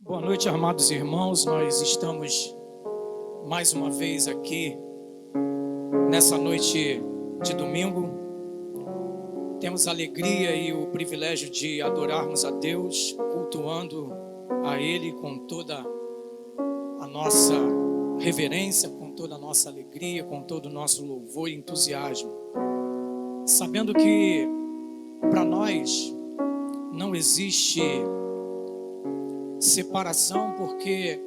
Boa noite, amados irmãos. Nós estamos mais uma vez aqui nessa noite de domingo. Temos a alegria e o privilégio de adorarmos a Deus, cultuando a Ele com toda a nossa reverência, com toda a nossa alegria, com todo o nosso louvor e entusiasmo. Sabendo que para nós não existe separação, porque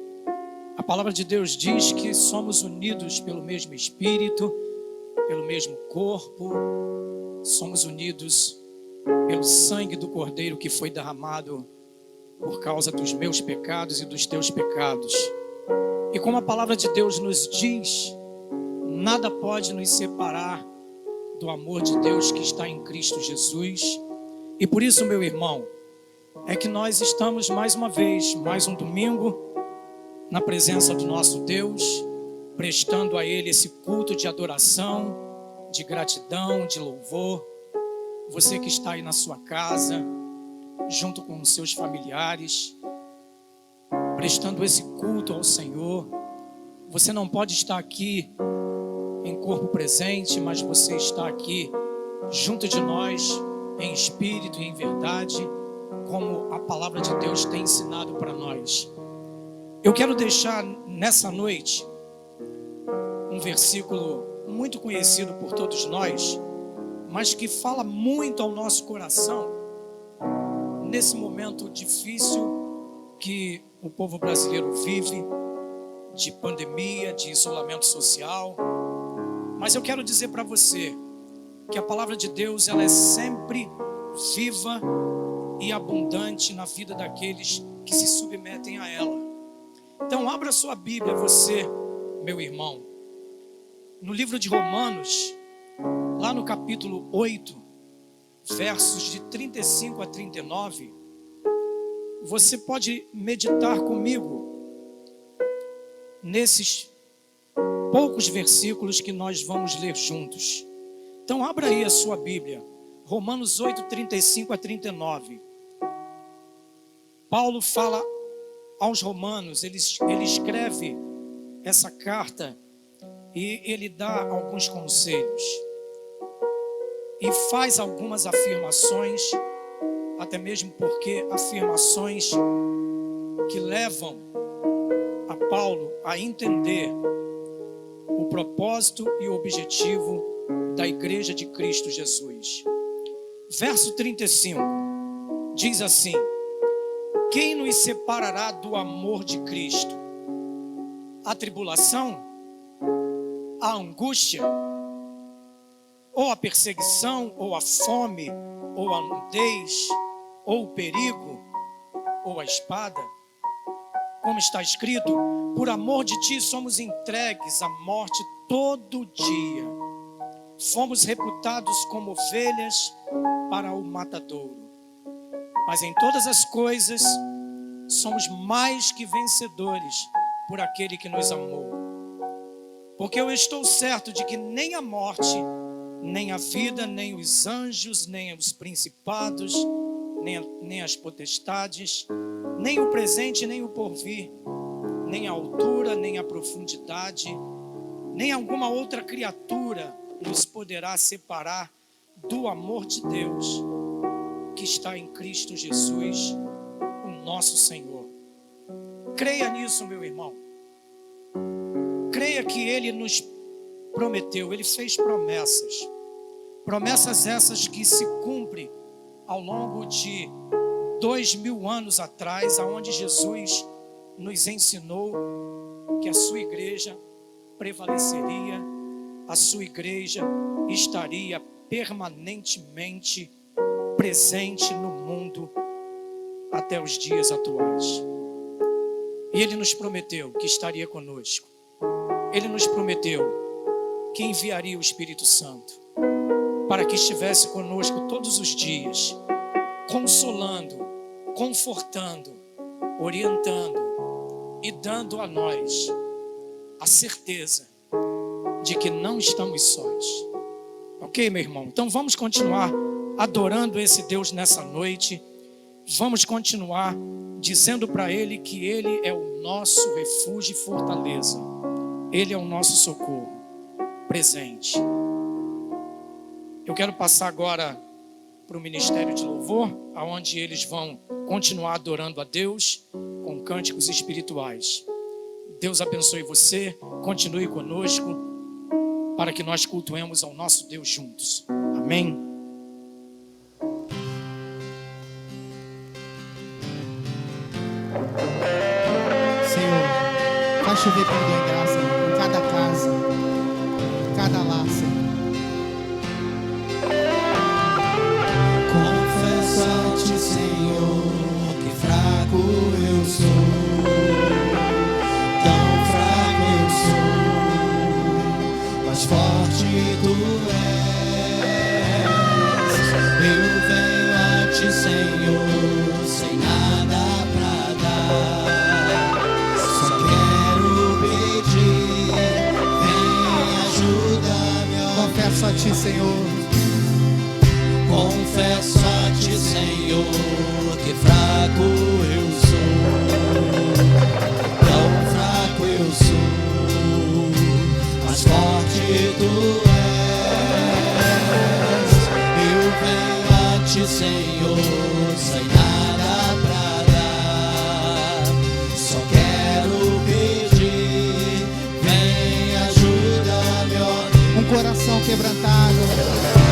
a palavra de Deus diz que somos unidos pelo mesmo Espírito, pelo mesmo corpo, somos unidos pelo sangue do Cordeiro que foi derramado por causa dos meus pecados e dos teus pecados. E como a palavra de Deus nos diz, nada pode nos separar do amor de Deus que está em Cristo Jesus. E por isso, meu irmão, é que nós estamos mais uma vez, mais um domingo, na presença do nosso Deus, prestando a Ele esse culto de adoração, de gratidão, de louvor. Você que está aí na sua casa, junto com os seus familiares, prestando esse culto ao Senhor. Você não pode estar aqui em corpo presente, mas você está aqui junto de nós, em espírito e em verdade, como a palavra de Deus tem ensinado para nós. Eu quero deixar nessa noite um versículo muito conhecido por todos nós, mas que fala muito ao nosso coração nesse momento difícil que o povo brasileiro vive, de pandemia, de isolamento social. Mas eu quero dizer para você que a palavra de Deus, ela é sempre viva e abundante na vida daqueles que se submetem a ela. Então abra sua Bíblia, você, meu irmão, no livro de Romanos, lá no capítulo 8, versos de 35 a 39, você pode meditar comigo nesses poucos versículos que nós vamos ler juntos. Então abra aí a sua Bíblia, Romanos 8, 35 a 39. Paulo fala aos romanos, ele escreve essa carta e ele dá alguns conselhos e faz algumas afirmações, até mesmo porque afirmações que levam a Paulo a entender o propósito e o objetivo da Igreja de Cristo Jesus. Verso 35 diz assim: quem nos separará do amor de Cristo? A tribulação? A angústia? Ou a perseguição? Ou a fome? Ou a nudez? Ou o perigo? Ou a espada? Como está escrito, por amor de ti somos entregues à morte todo dia. Fomos reputados como ovelhas para o matadouro. Mas em todas as coisas somos mais que vencedores por aquele que nos amou. Porque eu estou certo de que nem a morte, nem a vida, nem os anjos, nem os principados, nem as potestades, nem o presente, nem o porvir, nem a altura, nem a profundidade, nem alguma outra criatura nos poderá separar do amor de Deus que está em Cristo Jesus, o nosso Senhor. Creia nisso, meu irmão. Creia que Ele nos prometeu, Ele fez promessas. Promessas essas que se cumprem ao longo de 2000 anos atrás, aonde Jesus nos ensinou que a sua igreja prevaleceria, a sua igreja estaria permanentemente presente no mundo até os dias atuais. E Ele nos prometeu que estaria conosco. Ele nos prometeu que enviaria o Espírito Santo para que estivesse conosco todos os dias, consolando, confortando, orientando e dando a nós a certeza de que não estamos sós. Ok, meu irmão? Então vamos continuar adorando esse Deus nessa noite. vamos continuar dizendo para Ele que Ele é o nosso refúgio e fortaleza. Ele é o nosso socorro presente. Eu quero passar agora para o Ministério de Louvor, onde eles vão continuar adorando a Deus com cânticos espirituais. Deus abençoe você, continue conosco, para que nós cultuemos ao nosso Deus juntos. Amém? Senhor, faz chover perdão e graça em cada casa, em cada lar, Senhor. Confesso a Ti, Senhor, que fraco eu sou, tão fraco eu sou, mas forte Tu és. Eu venho a Ti, Senhor, sem nada pra dar, só quero pedir, vem ajuda-me. Confesso a Ti, Senhor. Confesso a Ti, Senhor, que fraco eu sou, tão fraco eu sou, mas forte Tu és. Eu venho a Ti, Senhor, sem nada pra dar, só quero pedir, vem ajuda-me, ó. Um coração quebrantado, vai chover.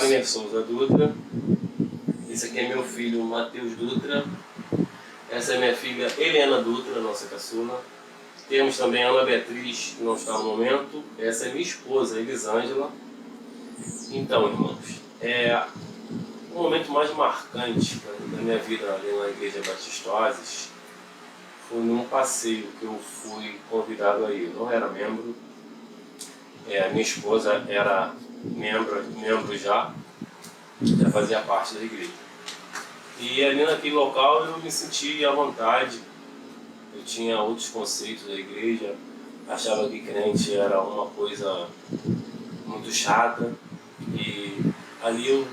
Wagner Souza Dutra. Esse aqui é meu filho Matheus Dutra. Essa é minha filha Helena Dutra, nossa caçula. Temos também a Ana Beatriz, que não está no momento. Essa é minha esposa, Elisângela. Então, irmãos, o momento mais marcante da minha vida ali na Igreja Batista Oásis foi num passeio que eu fui convidado a ir. Eu não era membro, a minha esposa era membro já fazia parte da igreja. E ali naquele local eu me senti à vontade. Eu tinha outros conceitos da igreja, achava que crente era uma coisa muito chata, e ali eu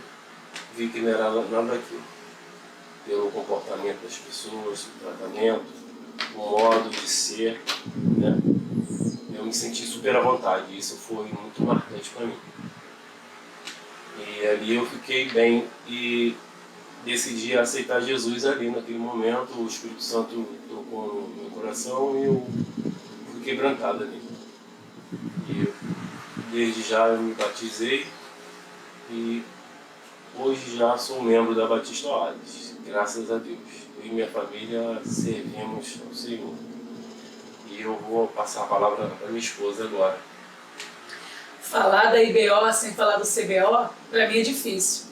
vi que não era nada daquilo. Pelo comportamento das pessoas, o tratamento, o modo de ser, né? Eu me senti super à vontade, e isso foi muito marcante para mim. E ali eu fiquei bem e decidi aceitar Jesus ali naquele momento. O Espírito Santo tocou no meu coração e eu fui quebrantado ali. E desde já eu me batizei e hoje já sou membro da Batista Oásis, graças a Deus. Eu e minha família servimos ao Senhor. E eu vou passar a palavra para minha esposa agora. Falar da IBO sem falar do CBO, para mim é difícil.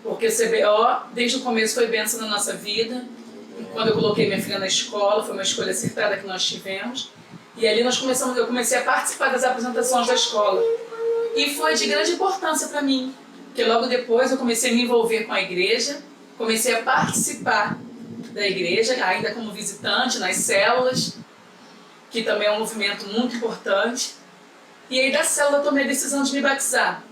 Porque o CBO, desde o começo, foi bênção na nossa vida. Quando eu coloquei minha filha na escola, foi uma escolha acertada que nós tivemos. E ali eu comecei a participar das apresentações da escola. E foi de grande importância para mim, porque logo depois eu comecei a me envolver com a igreja, comecei a participar da igreja, ainda como visitante nas células, que também é um movimento muito importante. E aí da célula eu tomei a decisão de me batizar.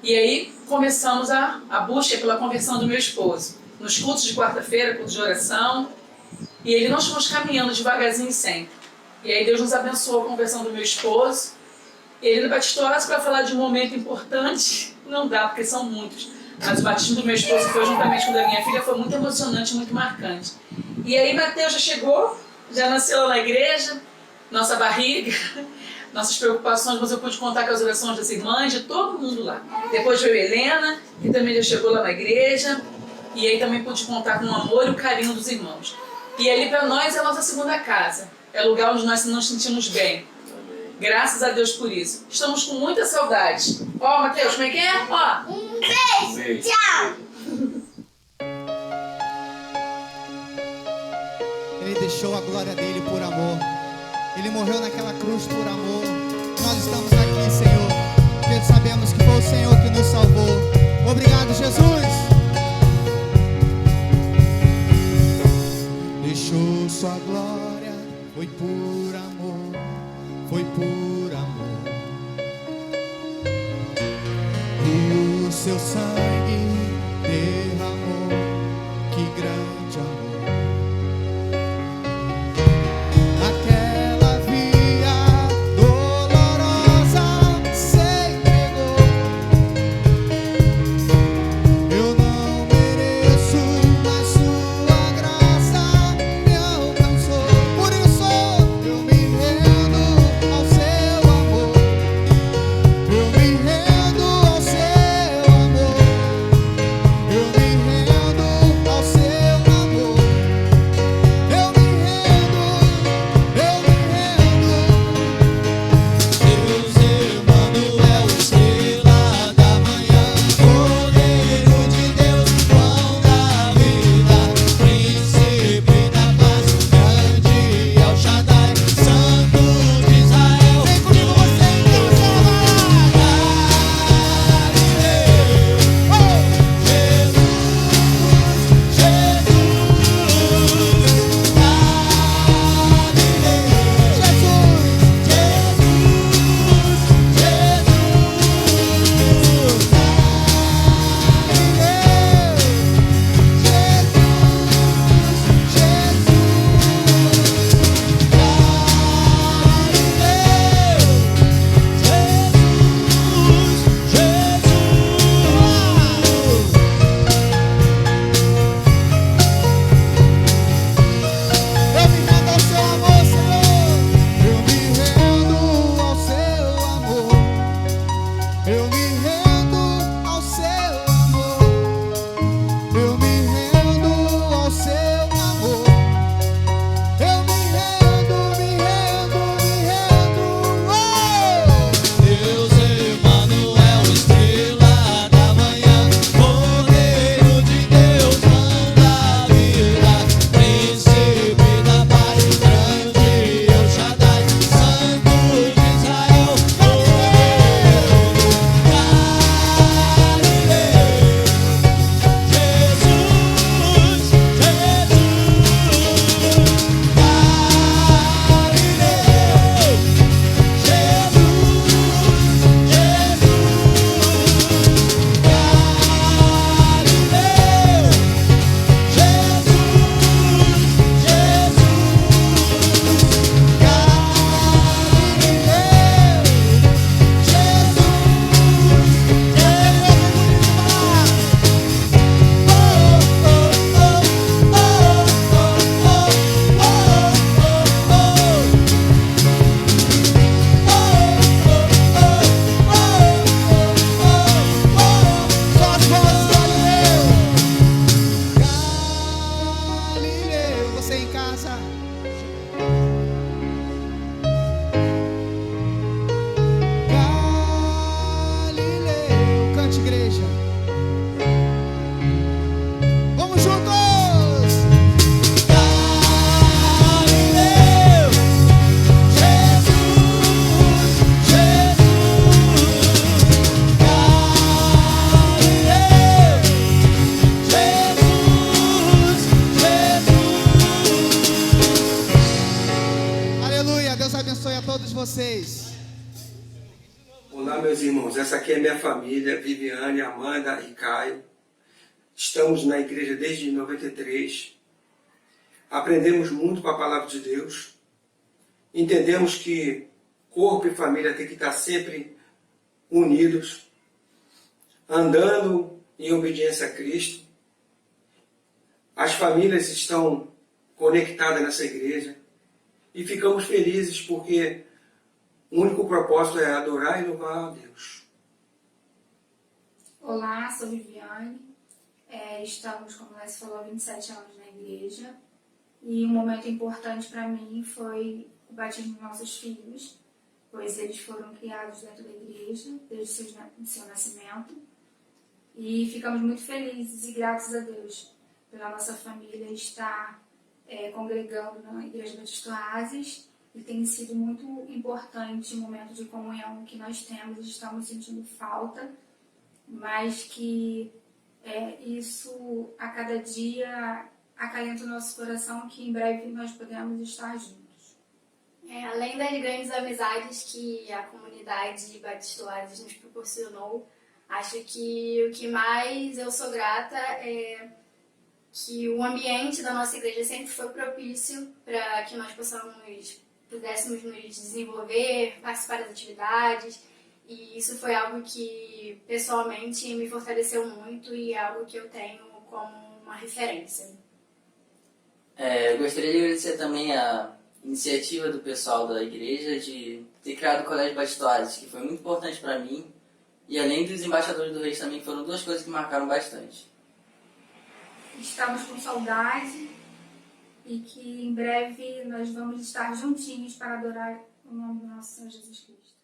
E aí começamos a busca pela conversão do meu esposo. Nos cultos de quarta-feira, cultos de oração. E aí nós fomos caminhando devagarzinho sempre. E aí Deus nos abençoou a conversão do meu esposo. E ele no Batista Oásis, para falar de um momento importante, não dá, porque são muitos. Mas o batismo do meu esposo foi juntamente com o da minha filha, foi muito emocionante, muito marcante. E aí Mateus já chegou, já nasceu lá na igreja, nossa barriga, nossas preocupações, mas eu pude contar com as orações das irmãs, de todo mundo lá. Depois veio Helena, que também já chegou lá na igreja, e aí também pude contar com o amor e o carinho dos irmãos. E ali para nós é a nossa segunda casa, é o lugar onde nós nos sentimos bem. Graças a Deus por isso. Estamos com muita saudade. Ó, Mateus, como é que é? Ó. Um beijo, tchau! Ele deixou a glória dele por amor. Ele morreu naquela cruz por amor. Nós estamos aqui, Senhor, porque sabemos que foi o Senhor que nos salvou. Obrigado, Jesus. Deixou sua glória, foi por amor, foi por amor. E o seu sangue derramou, que grande amor. Aquela via dolorosa se entregou. Eu não mereço, mas sua graça me alcançou. Por isso eu me rendo ao seu amor. Eu me rendo ao seu amor. Eu me rendo ao seu amor. casa. Galileu, cante, igreja. Vamos juntos! Galileu, Jesus, Jesus. Galileu, Jesus, Jesus. Aleluia, Deus abençoe a todos vocês. Olá, meus irmãos. Essa aqui é minha família, Viviane, Amanda e Caio. Estamos na igreja desde 93. Aprendemos muito com a palavra de Deus. Entendemos que corpo e família têm que estar sempre unidos, andando em obediência a Cristo. As famílias estão conectadas nessa igreja e ficamos felizes porque o único propósito é adorar e louvar a Deus. Olá, sou Viviane. Estamos, como o Lécio falou, 27 anos na igreja. E um momento importante para mim foi o batismo dos nossos filhos, pois eles foram criados dentro da igreja desde o seu nascimento. E ficamos muito felizes e gratos a Deus pela nossa família estar congregando na Igreja Batista Oásis. E tem sido muito importante o momento de comunhão que nós temos, estamos sentindo falta, mas que isso a cada dia acalenta o nosso coração, que em breve nós podemos estar juntos. Além das grandes amizades que a comunidade Batista Oásis nos proporcionou, acho que o que mais eu sou grata é que o ambiente da nossa igreja sempre foi propício para que nós pudéssemos nos desenvolver, participar das atividades, e isso foi algo que pessoalmente me fortaleceu muito e é algo que eu tenho como uma referência. Eu gostaria de agradecer também a iniciativa do pessoal da igreja de ter criado o Colégio Batista Oásis, que foi muito importante para mim, e além dos embaixadores do Reis também, foram duas coisas que marcaram bastante. Estamos com saudade e que em breve nós vamos estar juntinhos para adorar o nome do nosso Senhor Jesus Cristo.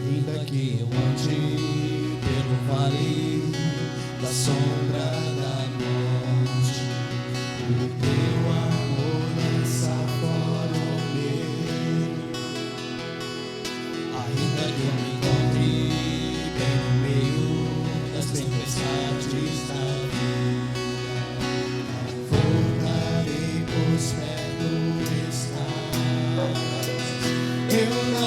Ainda que eu ande pelo vale da sombra da morte, o teu amor lança fora o medo. Ainda que eu me encontre bem no meio das tempestades da vida, voltarei, pois perto estás. Eu não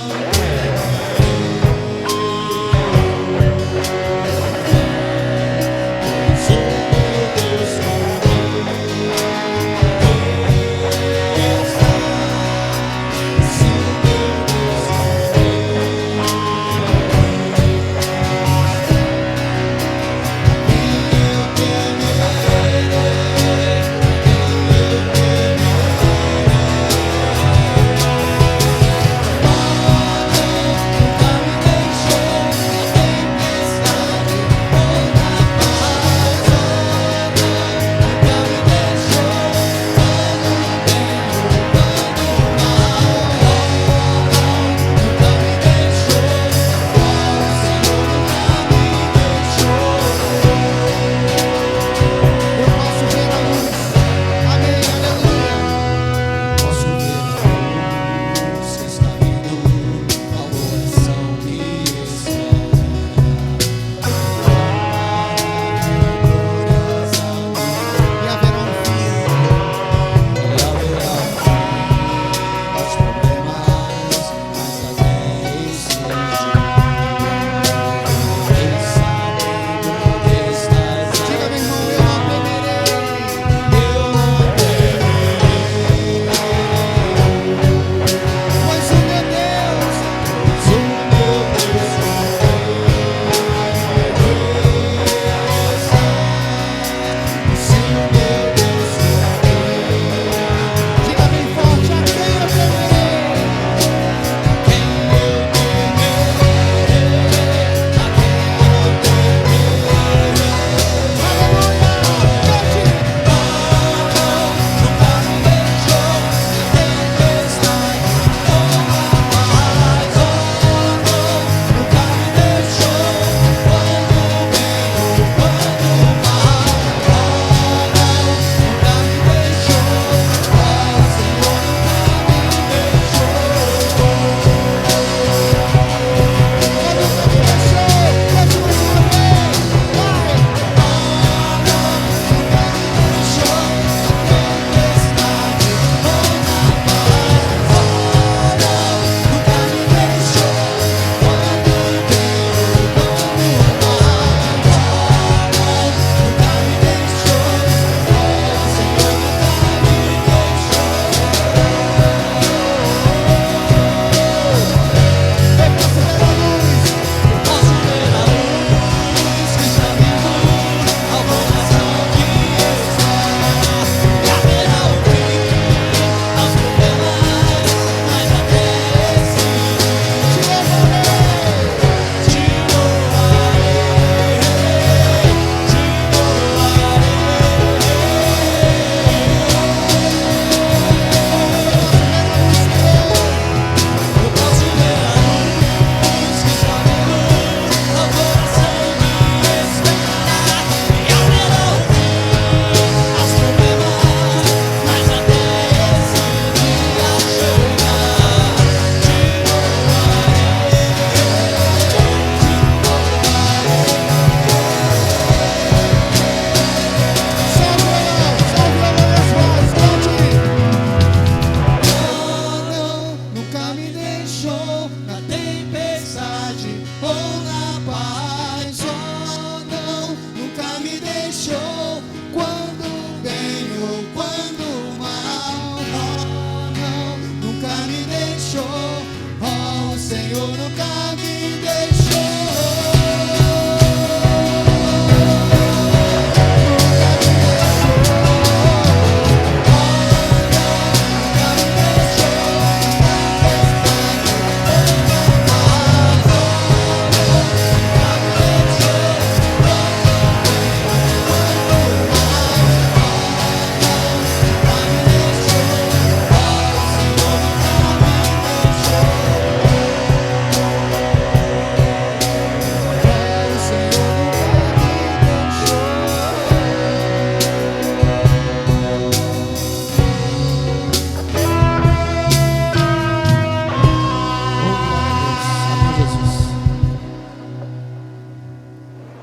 Senhor nunca me deixou.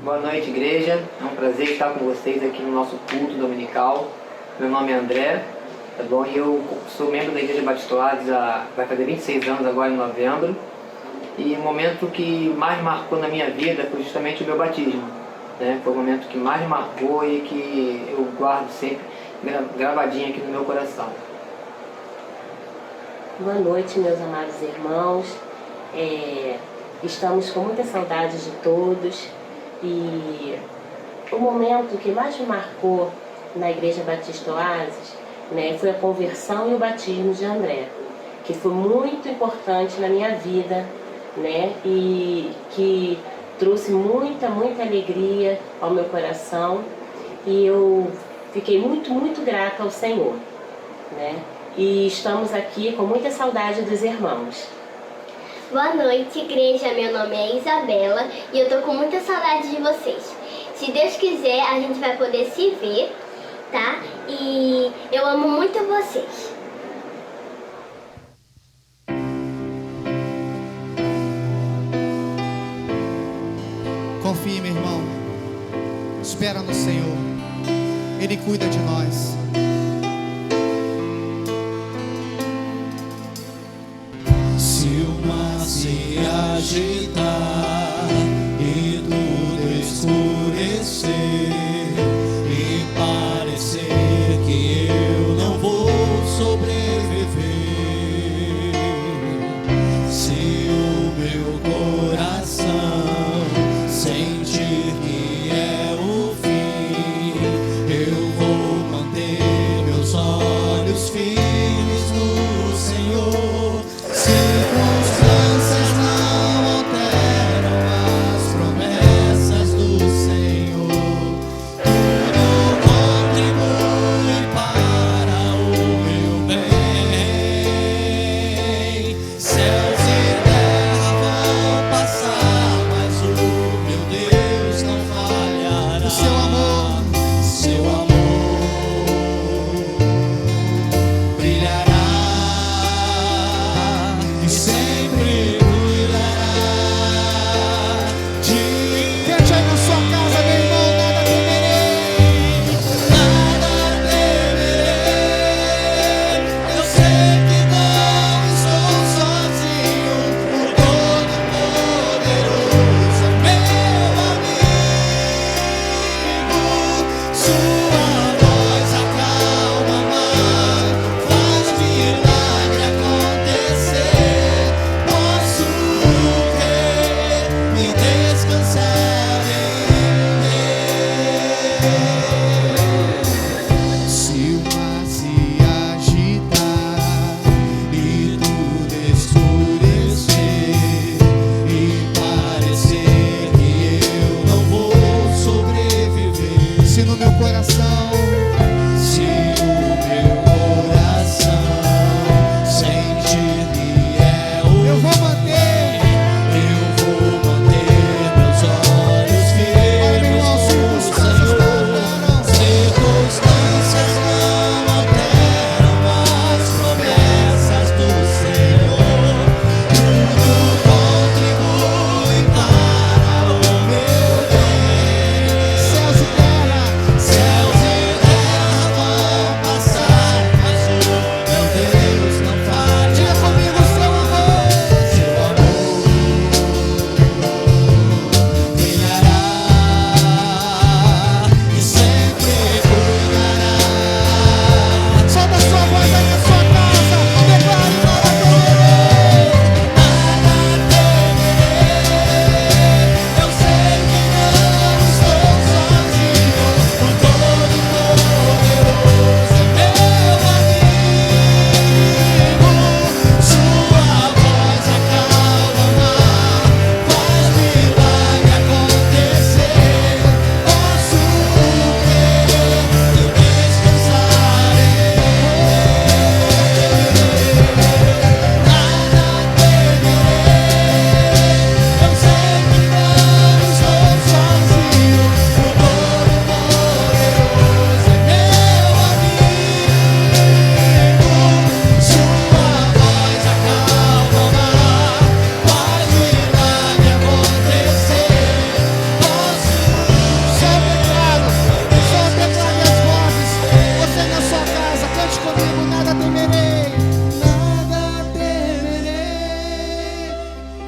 Boa noite, igreja. É um prazer estar com vocês aqui no nosso culto dominical. Meu nome é André, tá bom? E eu sou membro da Igreja Batista Oasis vai fazer 26 anos agora em novembro. E o momento que mais marcou na minha vida foi justamente o meu batismo, né? Foi o momento que mais marcou e que eu guardo sempre gravadinho aqui no meu coração. Boa noite, meus amados irmãos. Estamos com muita saudade de todos. E o momento que mais me marcou na Igreja Batista Oasis, né, foi a conversão e o batismo de André, que foi muito importante na minha vida, né, e que trouxe muita alegria ao meu coração, e eu fiquei muito grata ao Senhor, né, e estamos aqui com muita saudade dos irmãos. Boa noite, igreja. Meu nome é Isabela e eu tô com muita saudade de vocês. Se Deus quiser, a gente vai poder se ver, tá? E eu amo muito vocês. Confie, meu irmão. Espera no Senhor. Ele cuida de nós. Se o mar se agitar e tudo escurecer e parecer que eu não vou sobreviver, se o meu coração sentir que é o fim, eu vou manter meus olhos firmes no Senhor. Circunstâncias não alteram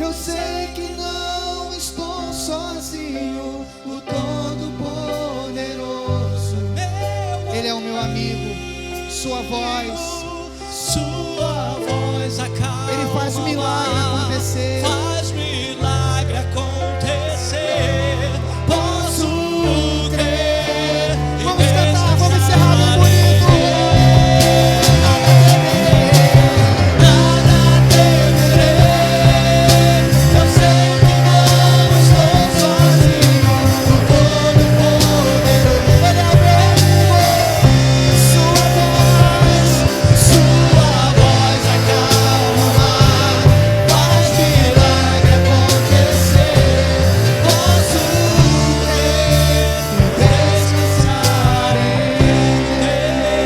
Eu sei que não estou sozinho, o Todo-Poderoso, Ele é o meu amigo, sua voz acalma, Ele faz o milagre acontecer. Faz milagre acontecer. Posso crer. Vamos cantar, vamos encerrar bem bonito. Nada temerei. Eu sei que não estou sozinho. O Todo-Poderoso, Ele é o meu amigo, sua voz acalma, faz milagre acontecer. posso crer e descansar em Deus.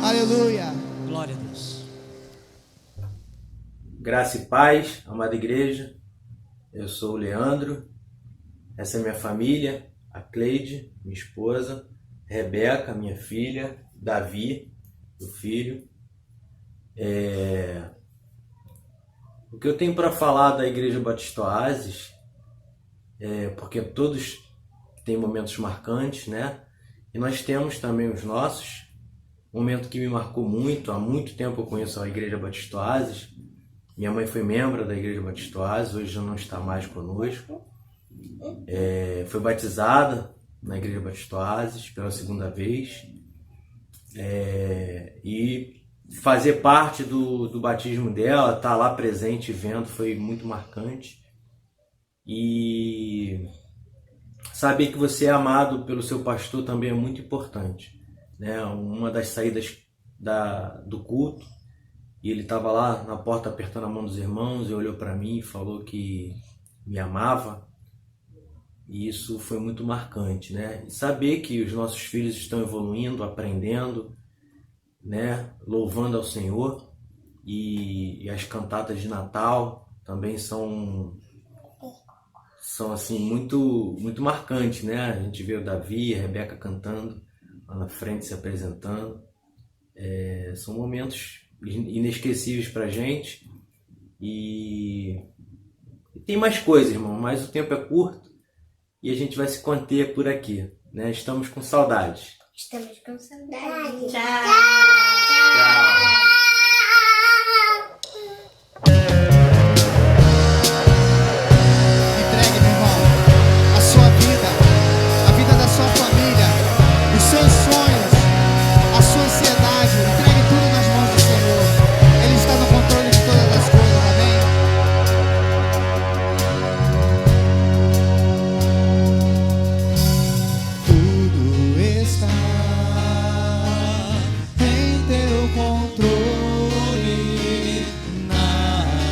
Aleluia. Glória a Deus. Graça e paz, amada igreja. Eu sou o Leandro. Essa é minha família, a Cleide, minha esposa, Rebeca, minha filha, Davi, o filho. O que eu tenho para falar da Igreja Batista Oásis, porque todos têm momentos marcantes, né? E nós temos também os nossos. Um momento que me marcou muito, há muito tempo eu conheço a Igreja Batista Oásis. Minha mãe foi membro da Igreja Batista Oásis, hoje já não está mais conosco. Foi batizada na Igreja Batista Oásis pela segunda vez. E fazer parte do batismo dela, estar lá presente vendo, foi muito marcante. E saber que você é amado pelo seu pastor também é muito importante, né? Uma das saídas do culto, e ele estava lá na porta apertando a mão dos irmãos e olhou para mim e falou que me amava. E isso foi muito marcante, né? E saber que os nossos filhos estão evoluindo, aprendendo, né? Louvando ao Senhor. E as cantatas de Natal também são assim, muito, muito marcantes, né? A gente vê o Davi e a Rebeca cantando lá na frente, se apresentando. São momentos inesquecíveis pra gente. E tem mais coisas, irmão, mas o tempo é curto e a gente vai se conter por aqui, né? Estamos com saudade. Estamos com saudade. Tchau. Entregue, meu irmão, a sua vida, a vida da sua família, os seus sonhos, a sua ansiedade. Entregue tudo nas mãos do Senhor. Ele está no controle de todas as coisas, amém? Tudo está em teu controle, nada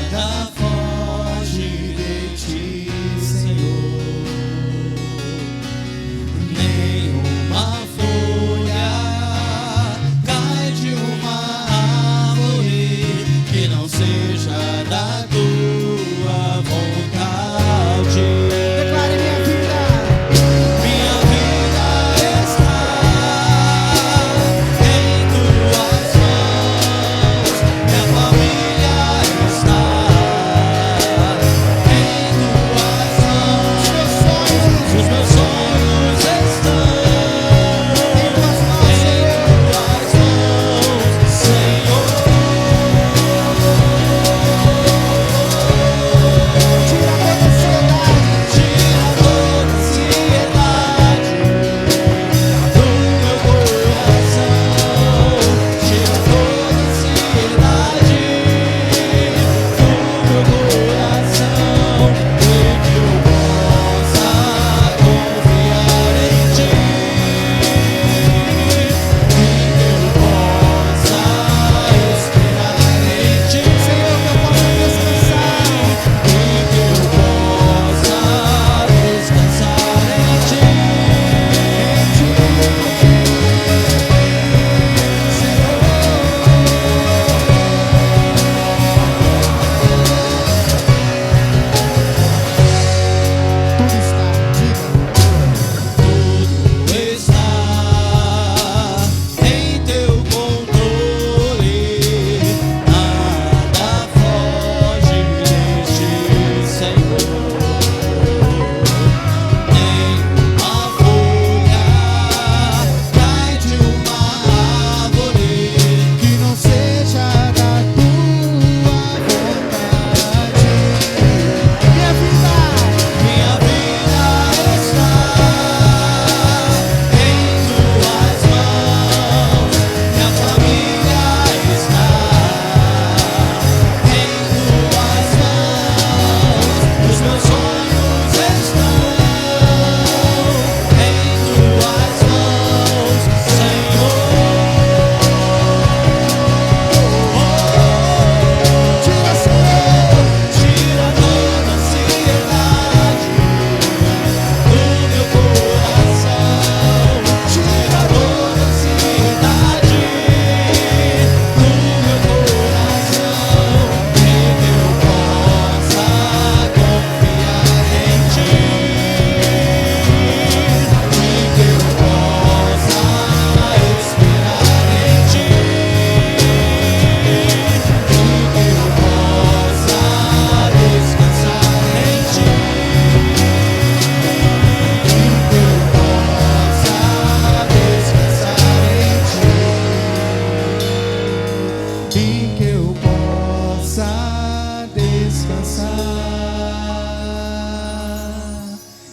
descansar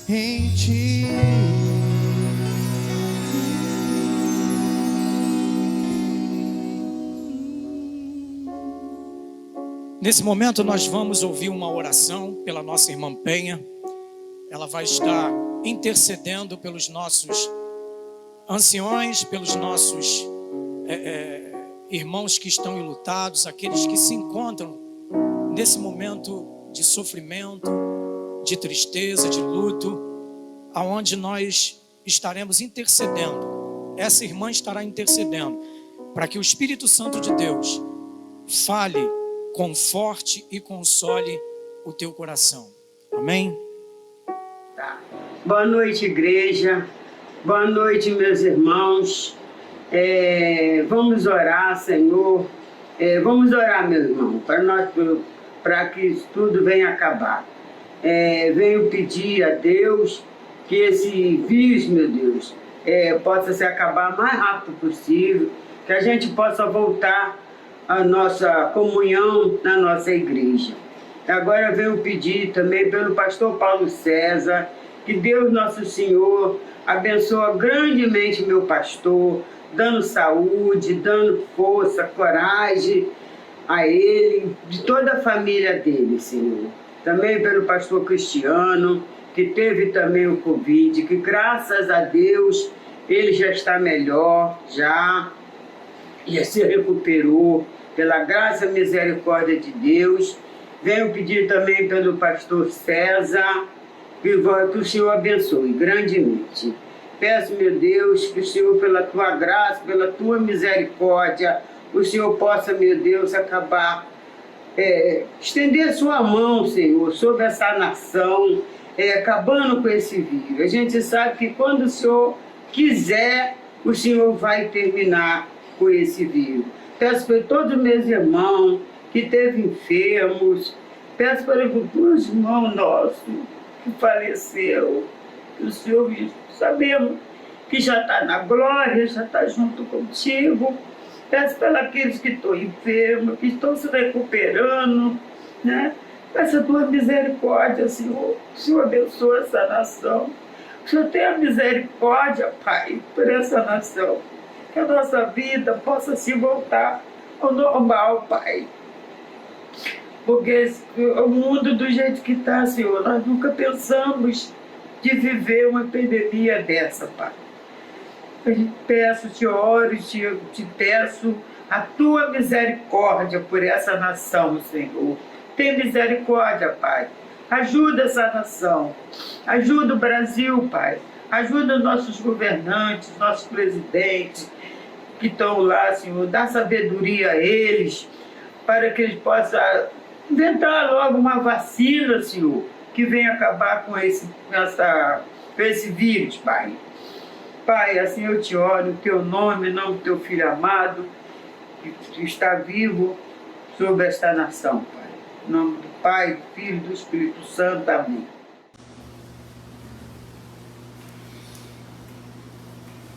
em ti. Nesse momento nós vamos ouvir uma oração pela nossa irmã Penha. Ela vai estar intercedendo pelos nossos anciões, pelos nossos irmãos que estão enlutados, aqueles que se encontram nesse momento de sofrimento, de tristeza, de luto, aonde nós estaremos intercedendo. Essa irmã estará intercedendo para que o Espírito Santo de Deus fale, conforte e console o teu coração. Amém? Tá. Boa noite, igreja. Boa noite, meus irmãos. Vamos orar, Senhor. Vamos orar, meu irmão, para que isso tudo venha acabar. Venho pedir a Deus que esse vírus, meu Deus, possa se acabar o mais rápido possível, que a gente possa voltar à nossa comunhão na nossa igreja. Agora venho pedir também pelo pastor Paulo César, que Deus nosso Senhor abençoa grandemente meu pastor, dando saúde, dando força, coragem a ele, de toda a família dele, Senhor. Também pelo pastor Cristiano, que teve também o Covid, que graças a Deus ele já está melhor, já se recuperou, pela graça e misericórdia de Deus. Venho pedir também pelo pastor César, que o Senhor abençoe grandemente. Peço, meu Deus, que o Senhor, pela tua graça, pela tua misericórdia, o Senhor possa, meu Deus, acabar, estender a sua mão, Senhor, sobre essa nação, acabando com esse vírus. A gente sabe que quando o Senhor quiser, o Senhor vai terminar com esse vírus. Peço por todos os meus irmãos que esteve enfermos, peço para os irmãos nossos que faleceram, que o Senhor, sabemos que já está na glória, já está junto contigo. Peço para aqueles que estão enfermos, que estão se recuperando, né? Peço a tua misericórdia, Senhor. O Senhor abençoa essa nação. O Senhor tenha misericórdia, Pai, por essa nação. Que a nossa vida possa se voltar ao normal, Pai. Porque o mundo do jeito que está, Senhor, nós nunca pensamos de viver uma epidemia dessa, Pai. Eu te peço, te oro, te peço a tua misericórdia por essa nação, Senhor. Tem misericórdia, Pai. Ajuda essa nação. Ajuda o Brasil, Pai. Ajuda nossos governantes, nossos presidentes que estão lá, Senhor. Dá sabedoria a eles para que eles possam inventar logo uma vacina, Senhor, que venha acabar com esse vírus, Pai. Pai, assim eu te oro, no teu nome, em nome do teu Filho amado, que está vivo sobre esta nação, Pai. Em nome do Pai, do Filho e do Espírito Santo. Amém.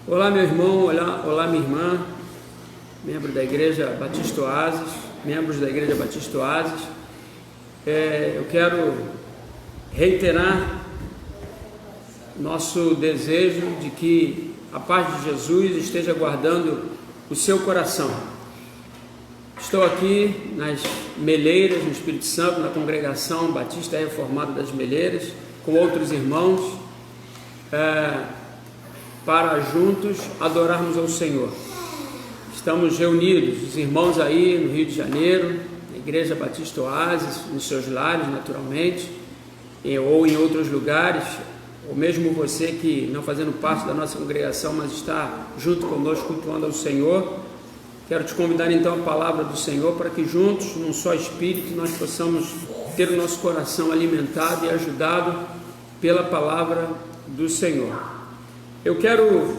Olá, meu irmão, olá, minha irmã, membro da Igreja Batista Oásis, membros da Igreja Batista Oásis. Eu quero reiterar nosso desejo de que a paz de Jesus esteja guardando o seu coração. Estou aqui nas Meleiras, no Espírito Santo, na congregação Batista Reformada das Meleiras, com outros irmãos, para juntos adorarmos ao Senhor. Estamos reunidos, os irmãos aí no Rio de Janeiro, na Igreja Batista Oásis, nos seus lares, naturalmente, ou em outros lugares, ou mesmo você que não fazendo parte da nossa congregação, mas está junto conosco cultuando ao Senhor. Quero te convidar então a palavra do Senhor para que juntos, num só Espírito, nós possamos ter o nosso coração alimentado e ajudado pela palavra do Senhor. Eu quero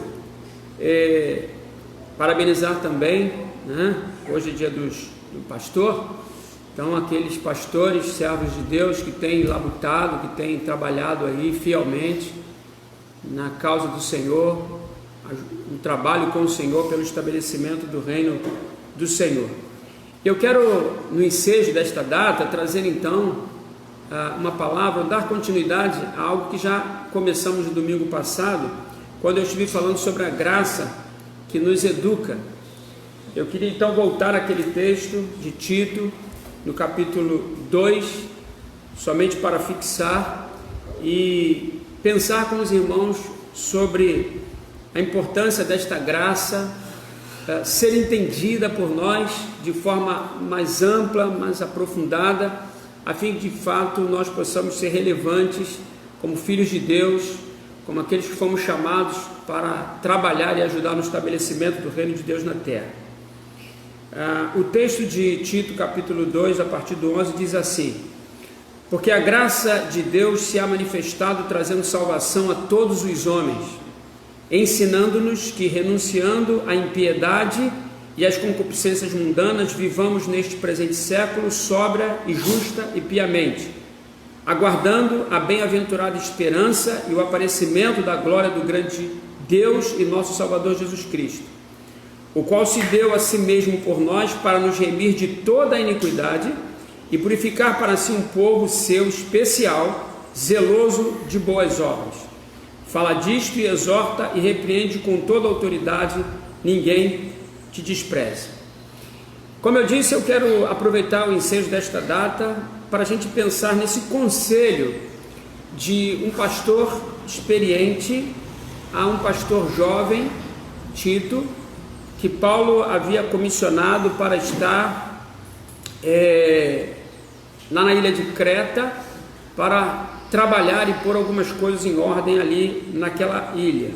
parabenizar também, né? Hoje é dia do pastor, então aqueles pastores, servos de Deus que têm labutado, que têm trabalhado aí fielmente na causa do Senhor, no trabalho com o Senhor pelo estabelecimento do reino do Senhor. Eu quero, no ensejo desta data, trazer então uma palavra, dar continuidade a algo que já começamos no domingo passado, quando eu estive falando sobre a graça que nos educa. Eu queria então voltar àquele texto de Tito, no capítulo 2, somente para fixar e pensar com os irmãos sobre a importância desta graça ser entendida por nós de forma mais ampla, mais aprofundada, a fim que de fato nós possamos ser relevantes como filhos de Deus, como aqueles que fomos chamados para trabalhar e ajudar no estabelecimento do reino de Deus na terra. O texto de Tito, capítulo 2, a partir do 11, diz assim: porque a graça de Deus se há manifestado trazendo salvação a todos os homens, ensinando-nos que, renunciando à impiedade e às concupiscências mundanas, vivamos neste presente século sóbria e justa e piamente, aguardando a bem-aventurada esperança e o aparecimento da glória do grande Deus e nosso Salvador Jesus Cristo, o qual se deu a si mesmo por nós para nos remir de toda a iniquidade e purificar para si um povo seu especial, zeloso de boas obras. Fala disto e exorta e repreende com toda autoridade, ninguém te despreze. Como eu disse, eu quero aproveitar o ensejo desta data para a gente pensar nesse conselho de um pastor experiente a um pastor jovem, Tito, que Paulo havia comissionado para estar lá na ilha de Creta, para trabalhar e pôr algumas coisas em ordem ali naquela ilha.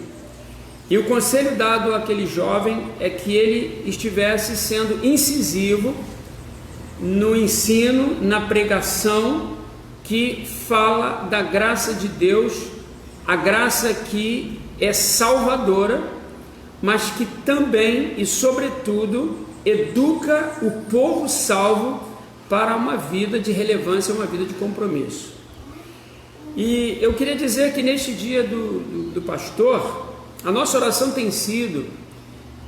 E o conselho dado àquele jovem é que ele estivesse sendo incisivo no ensino, na pregação que fala da graça de Deus, a graça que é salvadora, mas que também e sobretudo educa o povo salvo para uma vida de relevância, uma vida de compromisso. E eu queria dizer que neste dia do pastor, a nossa oração tem sido,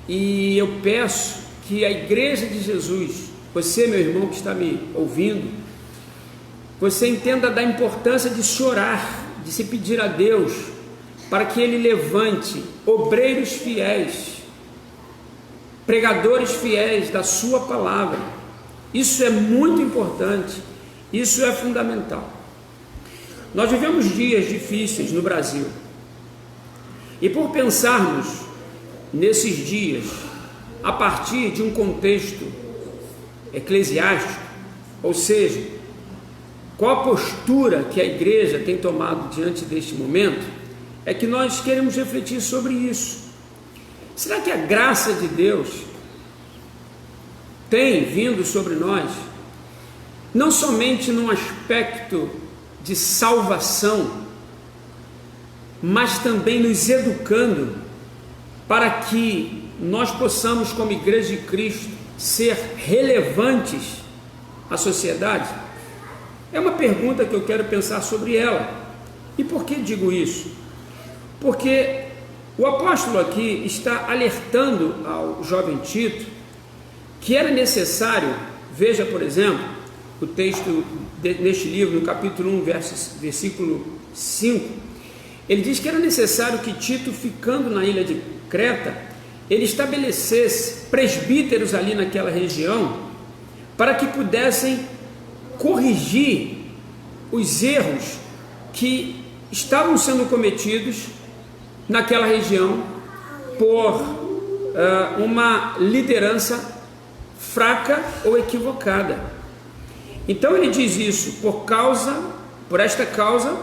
e eu peço que a Igreja de Jesus, você, meu irmão que está me ouvindo, você entenda da importância de se orar, de se pedir a Deus para que Ele levante obreiros fiéis, pregadores fiéis da sua palavra. Isso é muito importante, isso é fundamental. Nós vivemos dias difíceis no Brasil, e por pensarmos nesses dias a partir de um contexto eclesiástico, ou seja, qual a postura que a igreja tem tomado diante deste momento, é que nós queremos refletir sobre isso. Será que a graça de Deus tem vindo sobre nós, não somente num aspecto de salvação, mas também nos educando para que nós possamos, como Igreja de Cristo, ser relevantes à sociedade? É uma pergunta que eu quero pensar sobre ela. E por que digo isso? Porque o apóstolo aqui está alertando ao jovem Tito que era necessário, veja por exemplo, o texto neste livro, no capítulo 1, versículo 5, ele diz que era necessário que Tito, ficando na ilha de Creta, ele estabelecesse presbíteros ali naquela região, para que pudessem corrigir os erros que estavam sendo cometidos naquela região por uma liderança fraca ou equivocada. Então ele diz isso: por esta causa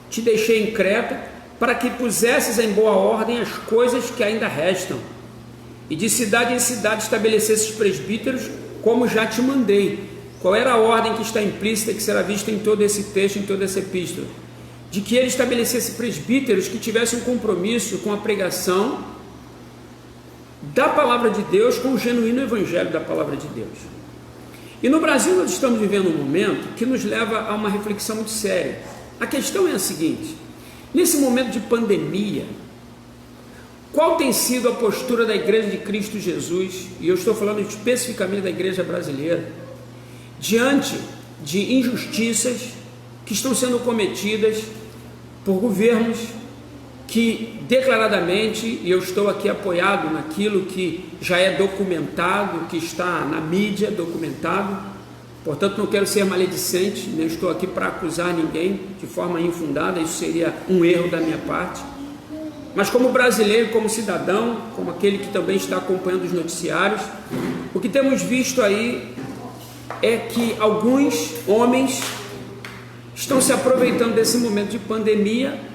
te deixei em Creta, para que pusesses em boa ordem as coisas que ainda restam, e de cidade em cidade estabelecesses presbíteros, como já te mandei. Qual era a ordem que está implícita, que será vista em todo esse texto, em toda essa epístola? De que ele estabelecesse presbíteros que tivessem um compromisso com a pregação da palavra de Deus, com o genuíno evangelho da palavra de Deus. E no Brasil nós estamos vivendo um momento que nos leva a uma reflexão muito séria. A questão é a seguinte: nesse momento de pandemia, qual tem sido a postura da Igreja de Cristo Jesus, e eu estou falando especificamente da igreja brasileira, diante de injustiças que estão sendo cometidas por governos que declaradamente, e eu estou aqui apoiado naquilo que já é documentado, que está na mídia documentado, portanto não quero ser maledicente, nem estou aqui para acusar ninguém de forma infundada, isso seria um erro da minha parte, mas como brasileiro, como cidadão, como aquele que também está acompanhando os noticiários, o que temos visto aí é que alguns homens estão se aproveitando desse momento de pandemia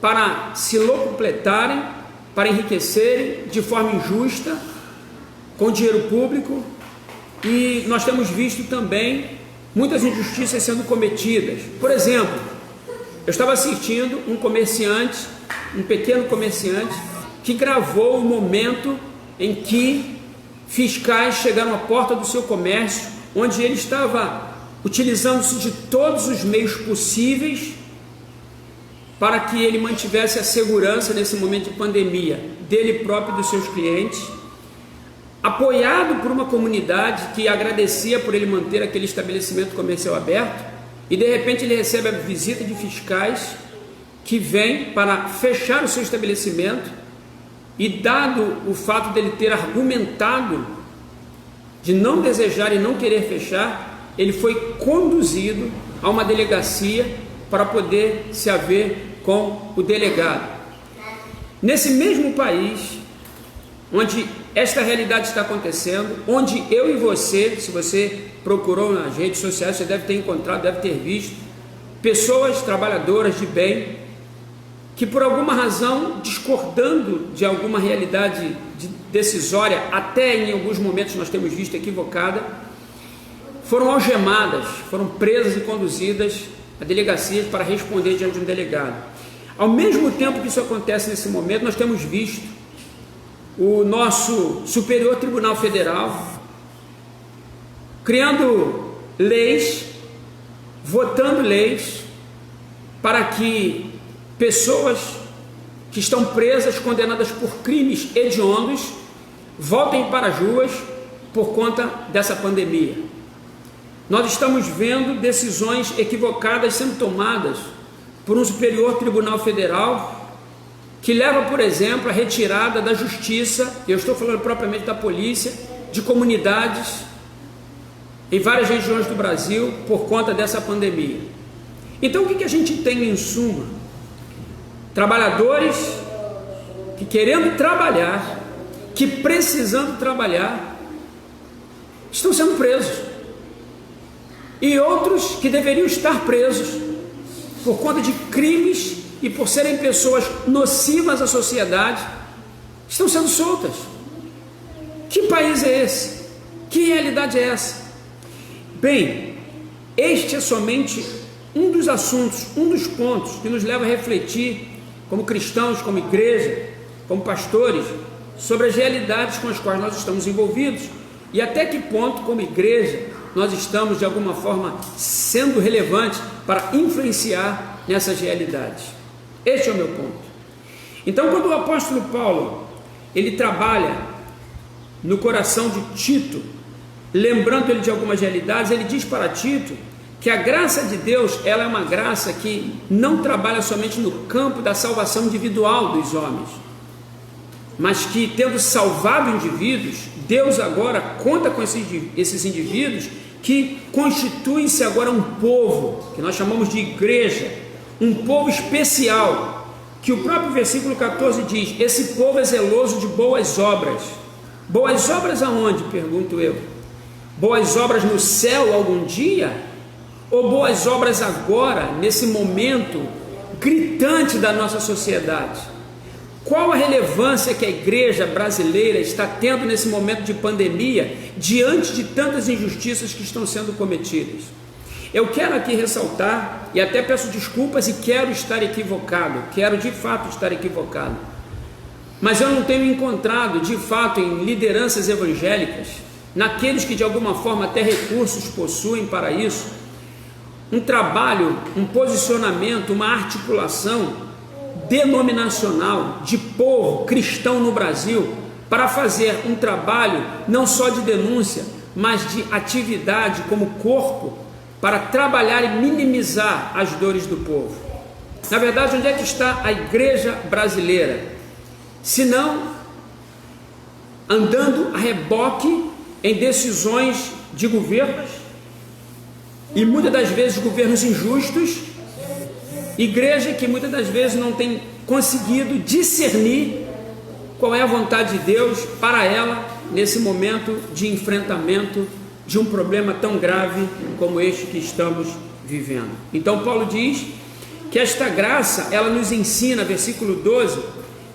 para se locupletarem, para enriquecerem de forma injusta, com dinheiro público, e nós temos visto também muitas injustiças sendo cometidas. Por exemplo, eu estava assistindo um comerciante, um pequeno comerciante, que gravou o momento em que fiscais chegaram à porta do seu comércio, onde ele estava utilizando-se de todos os meios possíveis para que ele mantivesse a segurança nesse momento de pandemia, dele próprio e dos seus clientes, apoiado por uma comunidade que agradecia por ele manter aquele estabelecimento comercial aberto, e de repente ele recebe a visita de fiscais que vêm para fechar o seu estabelecimento, e dado o fato dele ter argumentado de não desejar e não querer fechar, ele foi conduzido a uma delegacia para poder se haver com o delegado. Nesse mesmo país, onde esta realidade está acontecendo, onde eu e você, se você procurou nas redes sociais, você deve ter encontrado, deve ter visto, pessoas trabalhadoras de bem, que por alguma razão, discordando de alguma realidade decisória, até em alguns momentos nós temos visto equivocada, foram algemadas, foram presas e conduzidas a delegacias para responder diante de um delegado. Ao mesmo tempo que isso acontece nesse momento, nós temos visto o nosso Superior Tribunal Federal criando leis, votando leis para que pessoas que estão presas, condenadas por crimes hediondos, voltem para as ruas por conta dessa pandemia. Nós estamos vendo decisões equivocadas sendo tomadas por um Superior Tribunal Federal que leva, por exemplo, a retirada da justiça, eu estou falando propriamente da polícia, de comunidades em várias regiões do Brasil por conta dessa pandemia. Então o que a gente tem em suma? Trabalhadores que querendo trabalhar, que precisando trabalhar, estão sendo presos. E outros que deveriam estar presos por conta de crimes e por serem pessoas nocivas à sociedade, estão sendo soltas. Que país é esse? Que realidade é essa? Bem, este é somente um dos assuntos, um dos pontos que nos leva a refletir como cristãos, como igreja, como pastores, sobre as realidades com as quais nós estamos envolvidos e até que ponto, como igreja, nós estamos de alguma forma sendo relevantes para influenciar nessas realidades. Este é o meu ponto. Então, quando o apóstolo Paulo ele trabalha no coração de Tito, lembrando ele de algumas realidades, ele diz para Tito que a graça de Deus, ela é uma graça que não trabalha somente no campo da salvação individual dos homens, mas que, tendo salvado indivíduos, Deus agora conta com esses indivíduos que constituem-se agora um povo, que nós chamamos de igreja, um povo especial, que o próprio versículo 14 diz: esse povo é zeloso de boas obras. Boas obras aonde? Pergunto eu. Boas obras no céu algum dia? Ou boas obras agora, nesse momento gritante da nossa sociedade? Qual a relevância que a igreja brasileira está tendo nesse momento de pandemia, diante de tantas injustiças que estão sendo cometidas? Eu quero aqui ressaltar, e até peço desculpas e quero estar equivocado, quero de fato estar equivocado, mas eu não tenho encontrado de fato em lideranças evangélicas, naqueles que de alguma forma até recursos possuem para isso, um trabalho, um posicionamento, uma articulação denominacional de povo cristão no Brasil para fazer um trabalho não só de denúncia, mas de atividade como corpo para trabalhar e minimizar as dores do povo. Na verdade, onde é que está a igreja brasileira? Se não andando a reboque em decisões de governos, e muitas das vezes governos injustos, igreja que muitas das vezes não tem conseguido discernir qual é a vontade de Deus para ela nesse momento de enfrentamento de um problema tão grave como este que estamos vivendo. Então Paulo diz que esta graça, ela nos ensina, versículo 12,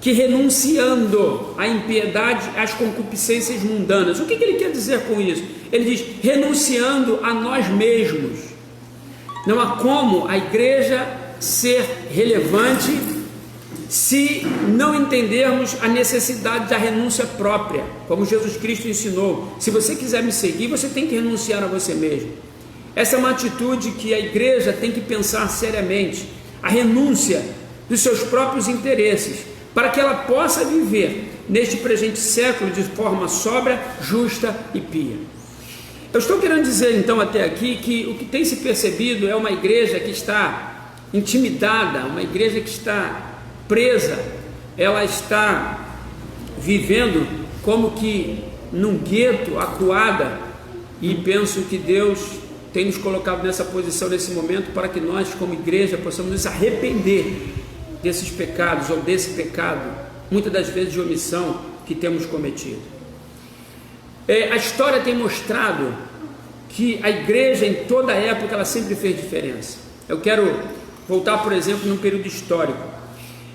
que renunciando à impiedade, às concupiscências mundanas. O que ele quer dizer com isso? Ele diz, renunciando a nós mesmos. Não há como a igreja ser relevante se não entendermos a necessidade da renúncia própria, como Jesus Cristo ensinou. Se você quiser me seguir, você tem que renunciar a você mesmo. Essa é uma atitude que a igreja tem que pensar seriamente, a renúncia dos seus próprios interesses, para que ela possa viver neste presente século de forma sóbria, justa e pia. Eu estou querendo dizer então até aqui que o que tem se percebido é uma igreja que está intimidada, uma igreja que está presa, ela está vivendo como que num gueto, acuada, e penso que Deus tem nos colocado nessa posição nesse momento para que nós como igreja possamos nos arrepender desses pecados ou desse pecado, muitas das vezes de omissão que temos cometido. A história tem mostrado que a igreja em toda época ela sempre fez diferença. Eu quero voltar, por exemplo, num período histórico.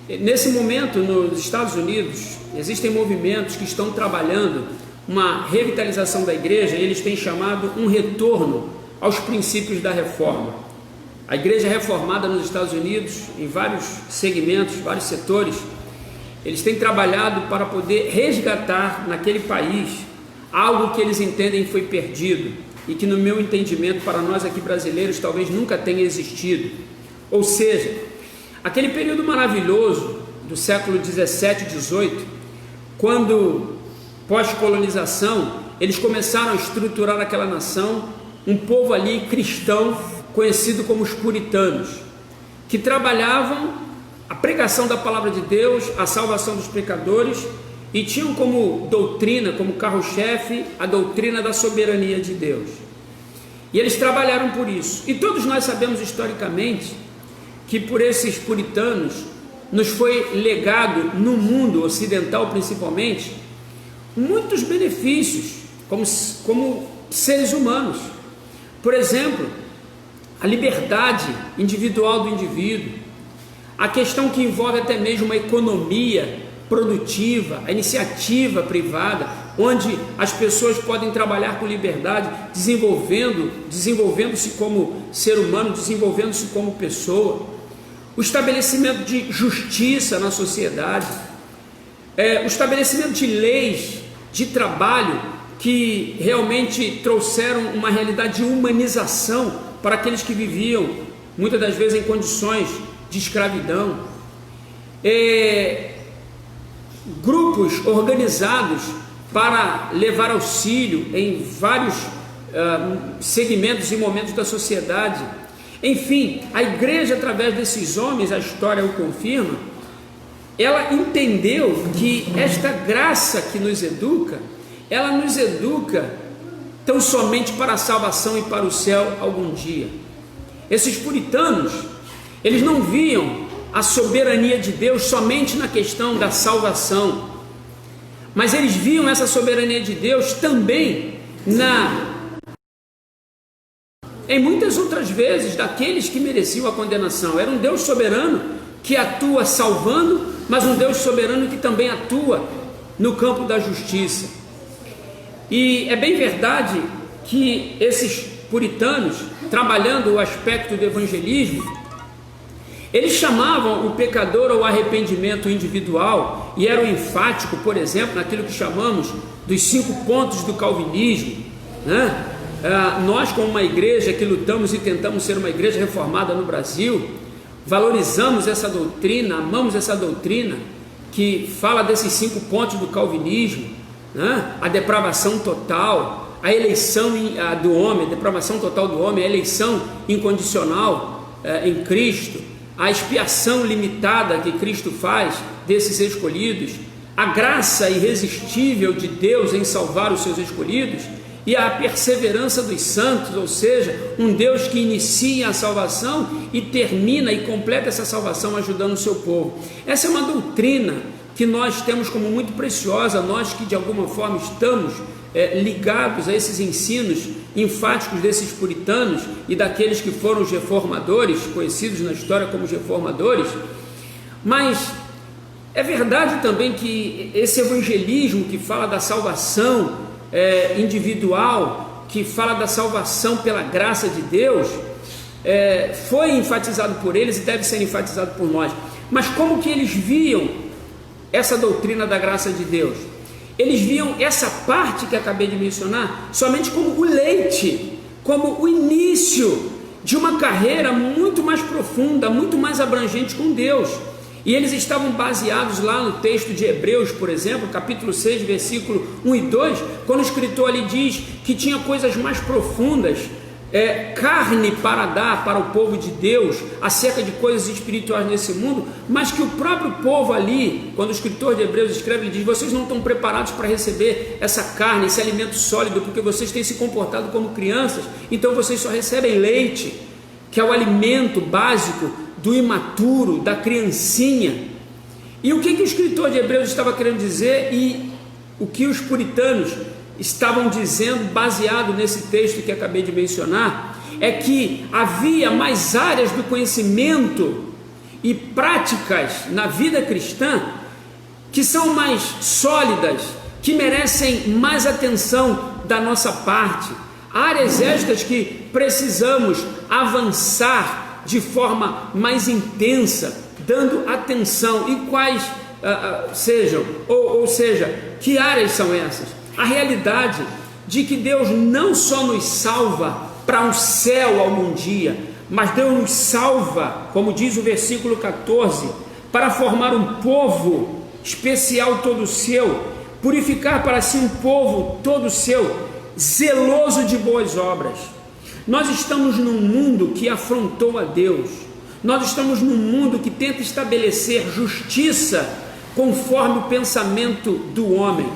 Nesse momento, nos Estados Unidos, existem movimentos que estão trabalhando uma revitalização da igreja, e eles têm chamado um retorno aos princípios da reforma. A igreja reformada nos Estados Unidos, em vários segmentos, vários setores, eles têm trabalhado para poder resgatar naquele país algo que eles entendem foi perdido e que, no meu entendimento, para nós aqui brasileiros, talvez nunca tenha existido. Ou seja, aquele período maravilhoso do século 17 e 18, quando, pós-colonização, eles começaram a estruturar aquela nação, um povo ali cristão, conhecido como os puritanos, que trabalhavam a pregação da palavra de Deus, a salvação dos pecadores, e tinham como doutrina, como carro-chefe, a doutrina da soberania de Deus. E eles trabalharam por isso. E todos nós sabemos historicamente que por esses puritanos nos foi legado no mundo ocidental principalmente muitos benefícios como seres humanos. Por exemplo, a liberdade individual do indivíduo, a questão que envolve até mesmo uma economia produtiva, a iniciativa privada, onde as pessoas podem trabalhar com liberdade, desenvolvendo-se como ser humano, desenvolvendo-se como pessoa, o estabelecimento de justiça na sociedade, o estabelecimento de leis de trabalho que realmente trouxeram uma realidade de humanização para aqueles que viviam, muitas das vezes, em condições de escravidão. Grupos organizados para levar auxílio em vários segmentos e momentos da sociedade. Enfim, a igreja, através desses homens, a história o confirma, ela entendeu que esta graça que nos educa, ela nos educa tão somente para a salvação e para o céu algum dia. Esses puritanos, eles não viam a soberania de Deus somente na questão da salvação, mas eles viam essa soberania de Deus também em muitas outras vezes daqueles que mereciam a condenação. Era um Deus soberano que atua salvando, mas um Deus soberano que também atua no campo da justiça. E é bem verdade que esses puritanos, trabalhando o aspecto do evangelismo, eles chamavam o pecador ao arrependimento individual e eram enfáticos, por exemplo, naquilo que chamamos dos 5 pontos do calvinismo, né? Nós, como uma igreja que lutamos e tentamos ser uma igreja reformada no Brasil, valorizamos essa doutrina, amamos essa doutrina que fala desses 5 pontos do calvinismo, né? A depravação total, a eleição do homem, a depravação total do homem, a eleição incondicional em Cristo, a expiação limitada que Cristo faz desses escolhidos, a graça irresistível de Deus em salvar os seus escolhidos e a perseverança dos santos, ou seja, um Deus que inicia a salvação e termina e completa essa salvação ajudando o seu povo. Essa é uma doutrina que nós temos como muito preciosa, nós que de alguma forma estamos ligados a esses ensinos enfáticos desses puritanos e daqueles que foram os reformadores, conhecidos na história como os reformadores. Mas é verdade também que esse evangelismo que fala da salvação individual, que fala da salvação pela graça de Deus, foi enfatizado por eles e deve ser enfatizado por nós. Mas como que eles viam essa doutrina da graça de Deus? Eles viam essa parte que acabei de mencionar somente como o leite, como o início de uma carreira muito mais profunda, muito mais abrangente com Deus. E eles estavam baseados lá no texto de Hebreus, por exemplo, capítulo 6, versículo 1 e 2, quando o escritor ali diz que tinha coisas mais profundas, carne para dar para o povo de Deus, acerca de coisas espirituais nesse mundo, mas que o próprio povo ali, quando o escritor de Hebreus escreve, ele diz: vocês não estão preparados para receber essa carne, esse alimento sólido, porque vocês têm se comportado como crianças, então vocês só recebem leite, que é o alimento básico do imaturo, da criancinha. E o que o escritor de Hebreus estava querendo dizer e o que os puritanos estavam dizendo, baseado nesse texto que acabei de mencionar, é que havia mais áreas do conhecimento e práticas na vida cristã que são mais sólidas, que merecem mais atenção da nossa parte, áreas estas que precisamos avançar de forma mais intensa, dando atenção. E quais sejam, ou seja, que áreas são essas? A realidade de que Deus não só nos salva para um céu algum dia, mas Deus nos salva, como diz o versículo 14, para formar um povo especial todo seu, purificar para si um povo todo seu, zeloso de boas obras. Nós estamos num mundo que afrontou a Deus, nós estamos num mundo que tenta estabelecer justiça conforme o pensamento do homem.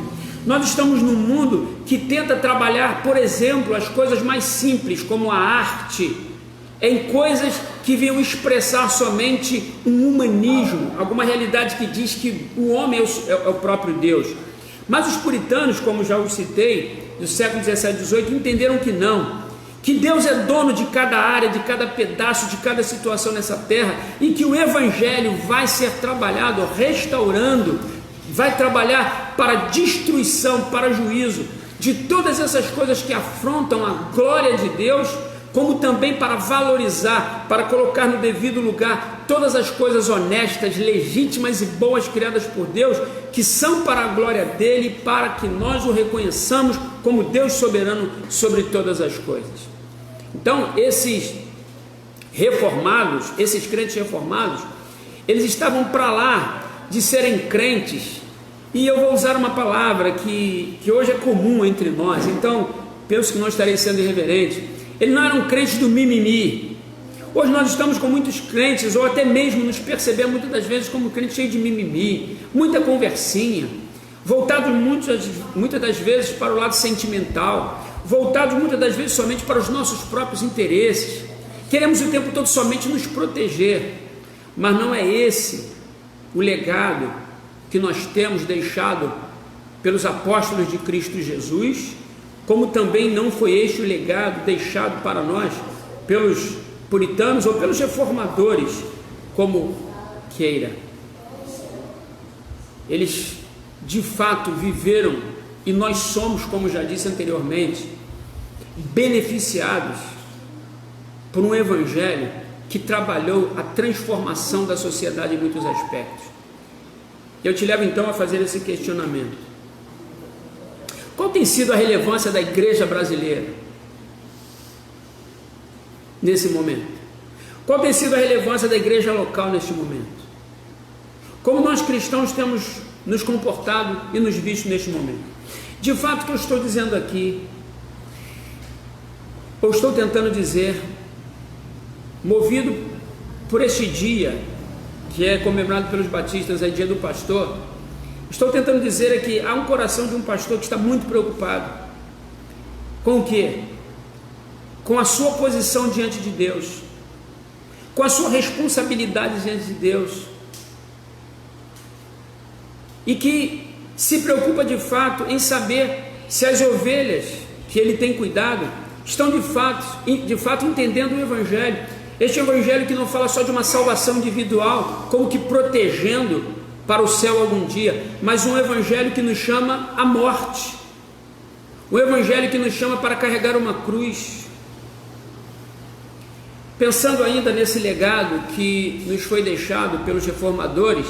Nós estamos num mundo que tenta trabalhar, por exemplo, as coisas mais simples, como a arte, em coisas que venham expressar somente um humanismo, alguma realidade que diz que o homem é o próprio Deus. Mas os puritanos, como já os citei, do século 17 e 18, entenderam que não, que Deus é dono de cada área, de cada pedaço, de cada situação nessa terra, e que o Evangelho vai ser trabalhado, restaurando, vai trabalhar para destruição, para juízo de todas essas coisas que afrontam a glória de Deus, como também para valorizar, para colocar no devido lugar todas as coisas honestas, legítimas e boas criadas por Deus, que são para a glória dele, para que nós o reconheçamos como Deus soberano sobre todas as coisas. Então, esses reformados, esses crentes reformados, eles estavam para lá de serem crentes, e eu vou usar uma palavra que hoje é comum entre nós, então penso que não estarei sendo irreverente. Eles não eram crentes do mimimi. Hoje nós estamos com muitos crentes, ou até mesmo nos percebemos muitas das vezes como crentes cheios de mimimi, muita conversinha, voltados muitas das vezes para o lado sentimental, voltados muitas das vezes somente para os nossos próprios interesses. Queremos o tempo todo somente nos proteger, mas não é esse o legado que nós temos deixado pelos apóstolos de Cristo Jesus, como também não foi este o legado deixado para nós pelos puritanos ou pelos reformadores, como queira. Eles de fato viveram, e nós somos, como já disse anteriormente, beneficiados por um evangelho que trabalhou a transformação da sociedade em muitos aspectos. Eu te levo então a fazer esse questionamento: qual tem sido a relevância da igreja brasileira nesse momento? Qual tem sido a relevância da igreja local neste momento? Como nós cristãos temos nos comportado e nos visto neste momento? De fato, o que eu estou dizendo aqui, eu estou tentando dizer, movido por este dia, que é comemorado pelos batistas, é dia do pastor, estou tentando dizer que há um coração de um pastor que está muito preocupado. Com o quê? Com a sua posição diante de Deus, com a sua responsabilidade diante de Deus, e que se preocupa de fato em saber se as ovelhas que ele tem cuidado estão de fato entendendo o Evangelho. Este Evangelho que não fala só de uma salvação individual, como que protegendo para o céu algum dia, mas um Evangelho que nos chama à morte, um Evangelho que nos chama para carregar uma cruz. Pensando ainda nesse legado que nos foi deixado pelos reformadores,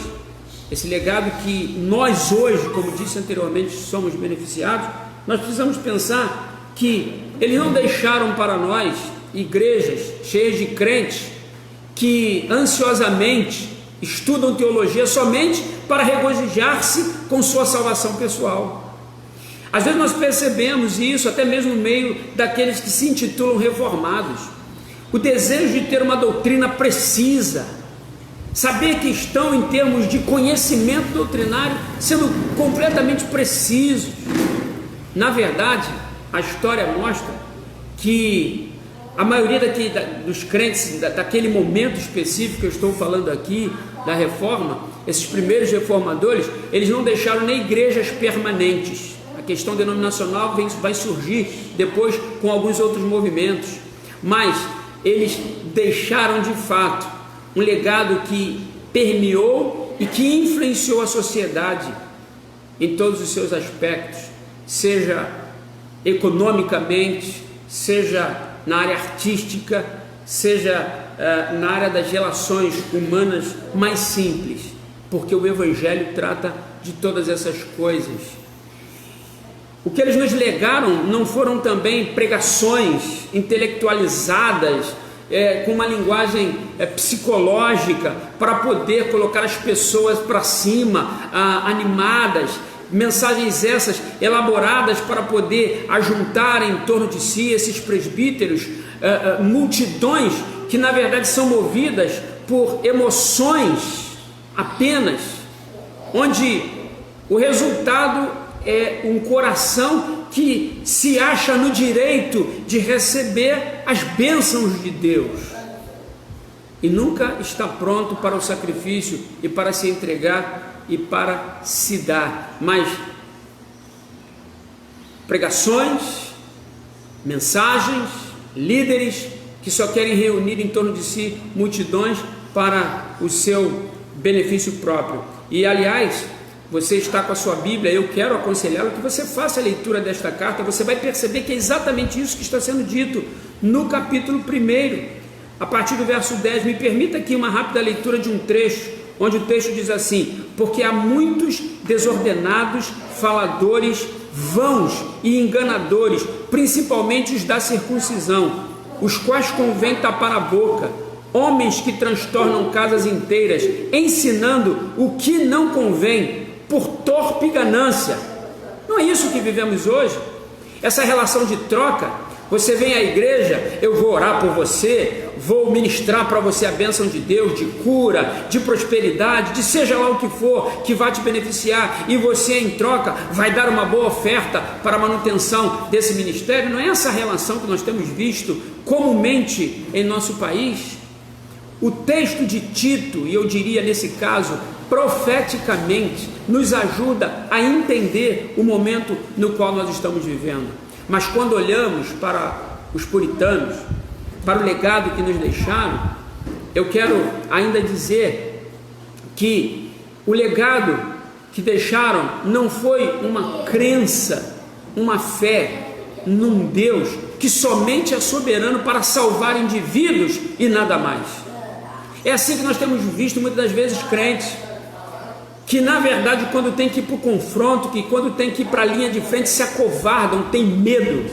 esse legado que nós hoje, como disse anteriormente, somos beneficiados, nós precisamos pensar que eles não deixaram para nós igrejas cheias de crentes que ansiosamente estudam teologia somente para regozijar-se com sua salvação pessoal. Às vezes nós percebemos isso até mesmo no meio daqueles que se intitulam reformados, o desejo de ter uma doutrina precisa, saber que estão em termos de conhecimento doutrinário sendo completamente precisos. Na verdade, a história mostra que a maioria dos crentes daquele momento específico que eu estou falando aqui, da reforma, esses primeiros reformadores, eles não deixaram nem igrejas permanentes. A questão denominacional vai surgir depois com alguns outros movimentos, mas eles deixaram de fato um legado que permeou e que influenciou a sociedade em todos os seus aspectos, seja economicamente, seja na área artística, seja na área das relações humanas mais simples, porque o Evangelho trata de todas essas coisas. O que eles nos legaram não foram também pregações intelectualizadas, com uma linguagem psicológica, para poder colocar as pessoas para cima, animadas, mensagens essas elaboradas para poder ajuntar em torno de si esses presbíteros, multidões que na verdade são movidas por emoções apenas, onde o resultado é um coração que se acha no direito de receber as bênçãos de Deus e nunca está pronto para o sacrifício e para se entregar e para se dar. Mas pregações, mensagens, líderes que só querem reunir em torno de si multidões para o seu benefício próprio. E aliás, você está com a sua Bíblia, eu quero aconselhá-lo que você faça a leitura desta carta. Você vai perceber que é exatamente isso que está sendo dito no capítulo 1, a partir do verso 10. Me permita aqui uma rápida leitura de um trecho, onde o texto diz assim: porque há muitos desordenados, faladores, vãos e enganadores, principalmente os da circuncisão, os quais convém tapar a boca, homens que transtornam casas inteiras, ensinando o que não convém, por torpe ganância. Não é isso que vivemos hoje? Essa relação de troca. Você vem à igreja, eu vou orar por você, vou ministrar para você a bênção de Deus, de cura, de prosperidade, de seja lá o que for, que vai te beneficiar, e você em troca vai dar uma boa oferta para a manutenção desse ministério. Não é essa relação que nós temos visto comumente em nosso país? O texto de Tito, e eu diria nesse caso, profeticamente, nos ajuda a entender o momento no qual nós estamos vivendo. Mas quando olhamos para os puritanos, para o legado que nos deixaram, eu quero ainda dizer que o legado que deixaram não foi uma crença, uma fé num Deus que somente é soberano para salvar indivíduos e nada mais. É assim que nós temos visto muitas das vezes crentes que na verdade quando tem que ir para o confronto, que quando tem que ir para a linha de frente se acovardam, tem medo,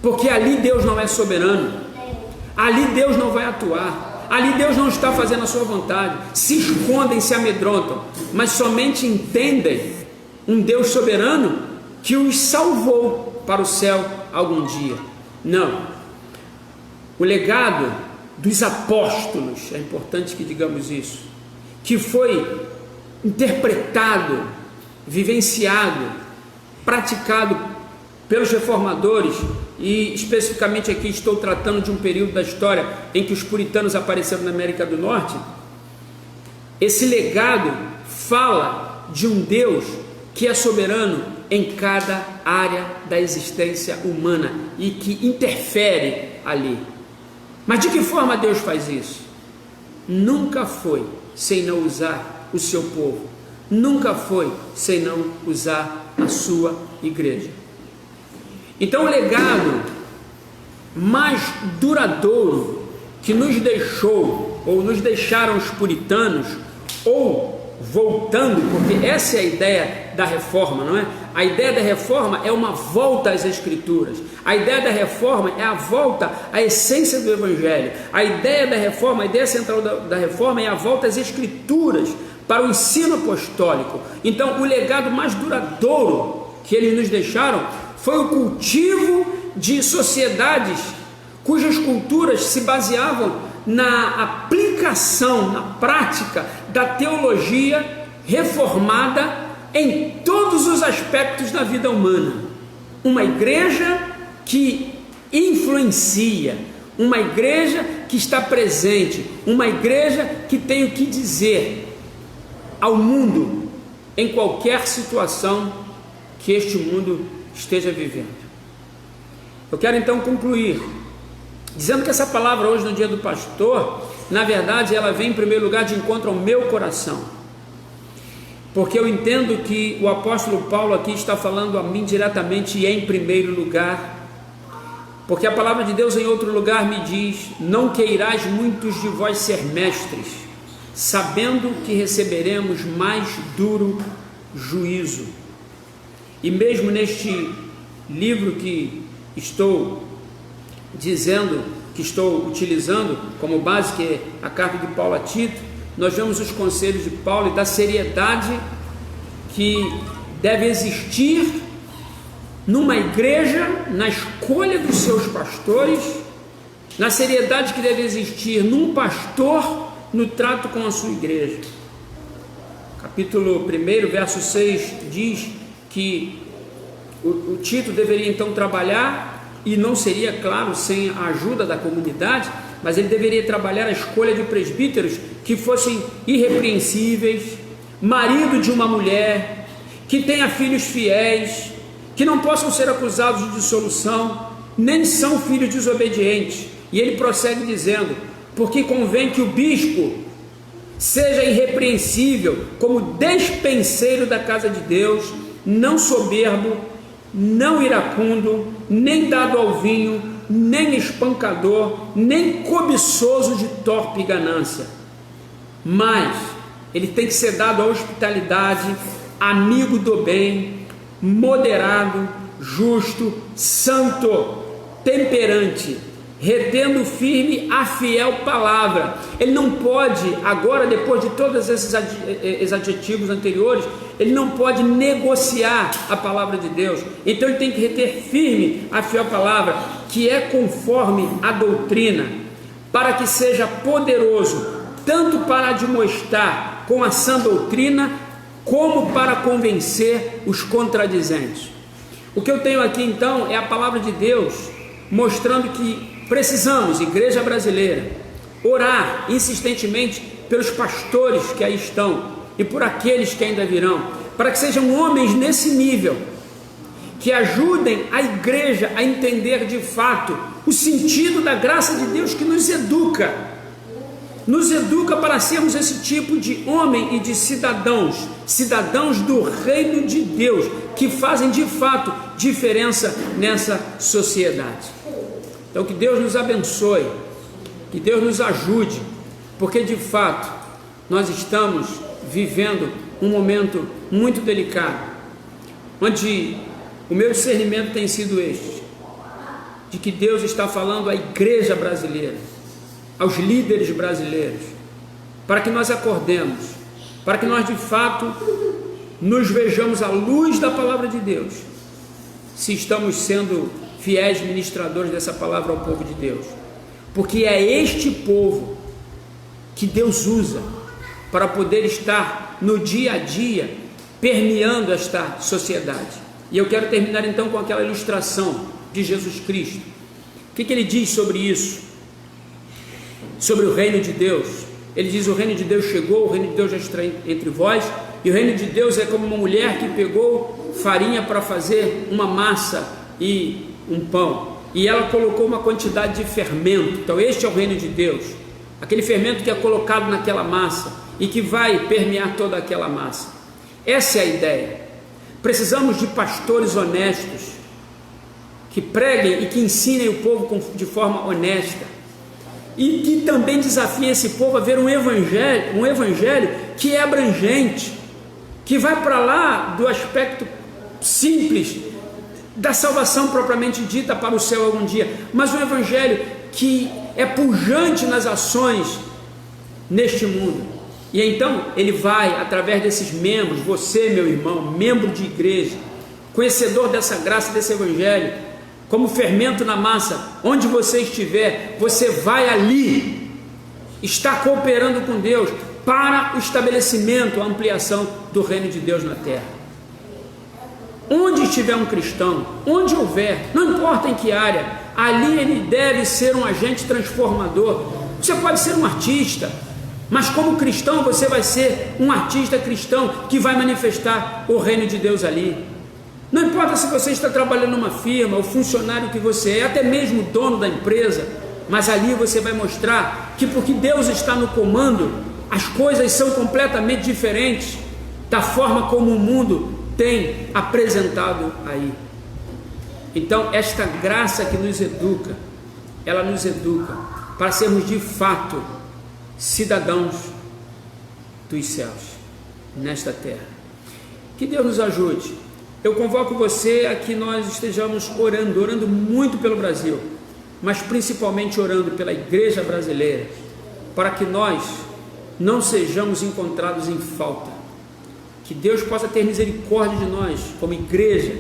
porque ali Deus não é soberano, ali Deus não vai atuar, Ali Deus não está fazendo a sua vontade, se escondem, se amedrontam, mas somente entendem um Deus soberano que os salvou para o céu algum dia. Não. O legado dos apóstolos, é importante que digamos isso, que foi interpretado, vivenciado, praticado pelos reformadores, e especificamente aqui estou tratando de um período da história em que os puritanos apareceram na América do Norte. Esse legado fala de um Deus que é soberano em cada área da existência humana e que interfere ali. Mas de que forma Deus faz isso? Nunca foi sem não usar o seu povo, nunca foi sem não usar a sua igreja. Então o legado mais duradouro que nos deixou, ou nos deixaram os puritanos, ou voltando, porque essa é a ideia da reforma, não é? A ideia da reforma é uma volta às escrituras. A ideia da reforma é a volta à essência do evangelho. A ideia da reforma, a ideia central da reforma é a volta às escrituras, para o ensino apostólico. Então o legado mais duradouro que eles nos deixaram foi o cultivo de sociedades cujas culturas se baseavam na aplicação, na prática da teologia reformada em todos os aspectos da vida humana. Uma igreja que influencia, uma igreja que está presente, uma igreja que tem o que dizer ao mundo em qualquer situação que este mundo esteja vivendo. Eu quero então concluir dizendo que essa palavra hoje no dia do pastor, na verdade ela vem em primeiro lugar de encontro ao meu coração, porque eu entendo que o apóstolo Paulo aqui está falando a mim diretamente e em primeiro lugar, porque a palavra de Deus em outro lugar me diz: não queirais muitos de vós ser mestres, sabendo que receberemos mais duro juízo. E mesmo neste livro que estou dizendo, que estou utilizando como base, que é a carta de Paulo a Tito, nós vemos os conselhos de Paulo e da seriedade que deve existir numa igreja, na escolha dos seus pastores, na seriedade que deve existir num pastor no trato com a sua igreja. Capítulo 1, verso 6 diz que o Tito deveria então trabalhar, e não seria, claro, sem a ajuda da comunidade, mas ele deveria trabalhar a escolha de presbíteros que fossem irrepreensíveis, marido de uma mulher, que tenha filhos fiéis, que não possam ser acusados de dissolução, nem são filhos desobedientes. E ele prossegue dizendo: porque convém que o bispo seja irrepreensível, como despenseiro da casa de Deus, não soberbo, não iracundo, nem dado ao vinho, nem espancador, nem cobiçoso de torpe ganância. Mas ele tem que ser dado à hospitalidade, amigo do bem, moderado, justo, santo, temperante, retendo firme a fiel palavra. Ele não pode, agora, depois de todos esses adjetivos anteriores, ele não pode negociar a palavra de Deus. Então ele tem que reter firme a fiel palavra, que é conforme a doutrina, para que seja poderoso, tanto para admoestar com a sã doutrina, como para convencer os contradizentes. O que eu tenho aqui então é a palavra de Deus, mostrando que precisamos, igreja brasileira, orar insistentemente pelos pastores que aí estão e por aqueles que ainda virão, para que sejam homens nesse nível, que ajudem a igreja a entender de fato o sentido da graça de Deus, que nos educa para sermos esse tipo de homem e de cidadãos do reino de Deus, que fazem de fato diferença nessa sociedade. Então que Deus nos abençoe, que Deus nos ajude, porque de fato nós estamos vivendo um momento muito delicado, onde o meu discernimento tem sido este, de que Deus está falando à igreja brasileira, aos líderes brasileiros, para que nós acordemos, para que nós de fato nos vejamos à luz da palavra de Deus, se estamos sendo fiéis ministradores dessa palavra ao povo de Deus, porque é este povo que Deus usa para poder estar no dia a dia permeando esta sociedade. E eu quero terminar então com aquela ilustração de Jesus Cristo. O que ele diz sobre isso? Sobre o reino de Deus. Ele diz: o reino de Deus chegou, o reino de Deus já está entre vós, e o reino de Deus é como uma mulher que pegou farinha para fazer uma massa e um pão, e ela colocou uma quantidade de fermento. Então este é o reino de Deus, aquele fermento que é colocado naquela massa e que vai permear toda aquela massa. Essa é a ideia. Precisamos de pastores honestos, que preguem e que ensinem o povo de forma honesta, e que também desafiem esse povo a ver um evangelho que é abrangente, que vai para lá do aspecto simples da salvação propriamente dita para o céu algum dia, mas um evangelho que é pujante nas ações neste mundo. E então ele vai, através desses membros, você, meu irmão, membro de igreja, conhecedor dessa graça, desse evangelho, como fermento na massa, onde você estiver, você vai ali, está cooperando com Deus para o estabelecimento, a ampliação do reino de Deus na terra. Onde estiver um cristão, onde houver, não importa em que área, ali ele deve ser um agente transformador. Você pode ser um artista, mas como cristão você vai ser um artista cristão que vai manifestar o reino de Deus ali. Não importa se você está trabalhando numa firma, o funcionário que você é, até mesmo o dono da empresa, mas ali você vai mostrar que porque Deus está no comando, as coisas são completamente diferentes da forma como o mundo tem apresentado aí. Então esta graça que nos educa, ela nos educa para sermos de fato cidadãos dos céus nesta terra. Que Deus nos ajude. Eu convoco você a que nós estejamos orando muito pelo Brasil, mas principalmente orando pela igreja brasileira, para que nós não sejamos encontrados em falta. Que Deus possa ter misericórdia de nós, como igreja,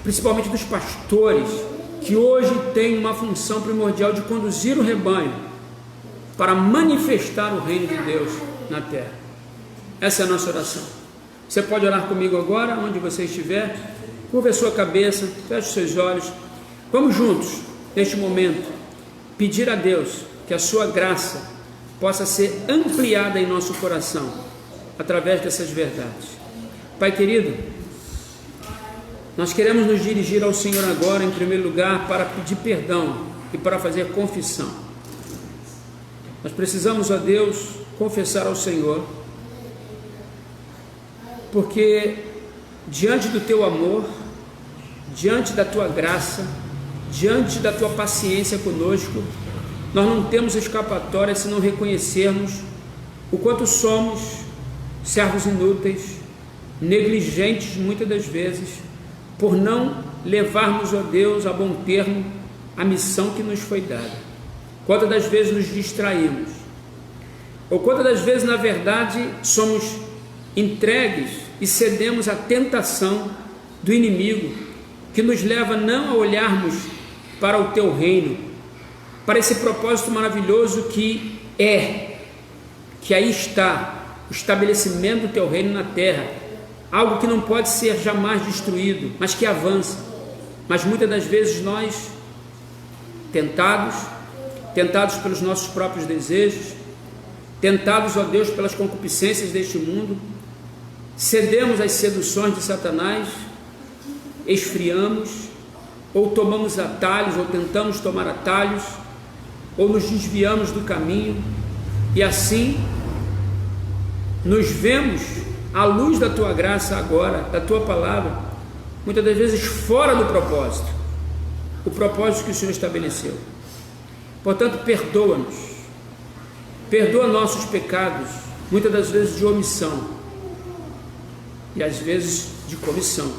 principalmente dos pastores, que hoje têm uma função primordial de conduzir o rebanho para manifestar o reino de Deus na terra. Essa é a nossa oração. Você pode orar comigo agora, onde você estiver. Curva a sua cabeça, feche os seus olhos. Vamos juntos, neste momento, pedir a Deus que a sua graça possa ser ampliada em nosso coração, através dessas verdades. Pai querido, nós queremos nos dirigir ao Senhor agora, em primeiro lugar, para pedir perdão e para fazer confissão. Nós precisamos, ó Deus, confessar ao Senhor, porque diante do teu amor, diante da tua graça, diante da tua paciência conosco, nós não temos escapatória se não reconhecermos o quanto somos servos inúteis, negligentes muitas das vezes, por não levarmos, ó Deus, a bom termo a missão que nos foi dada. Quantas das vezes nos distraímos, ou quantas das vezes, na verdade, somos entregues e cedemos à tentação do inimigo, que nos leva não a olharmos para o teu reino, para esse propósito maravilhoso que aí está o estabelecimento do teu reino na terra, algo que não pode ser jamais destruído, mas que avança. Mas muitas das vezes nós, tentados pelos nossos próprios desejos, tentados, ó Deus, pelas concupiscências deste mundo, cedemos às seduções de Satanás, esfriamos, ou tomamos atalhos, ou tentamos tomar atalhos, ou nos desviamos do caminho, e assim nos vemos à luz da tua graça agora, da tua palavra, muitas das vezes fora do propósito, o propósito que o Senhor estabeleceu. Portanto, perdoa-nos, perdoa nossos pecados, muitas das vezes de omissão e às vezes de comissão,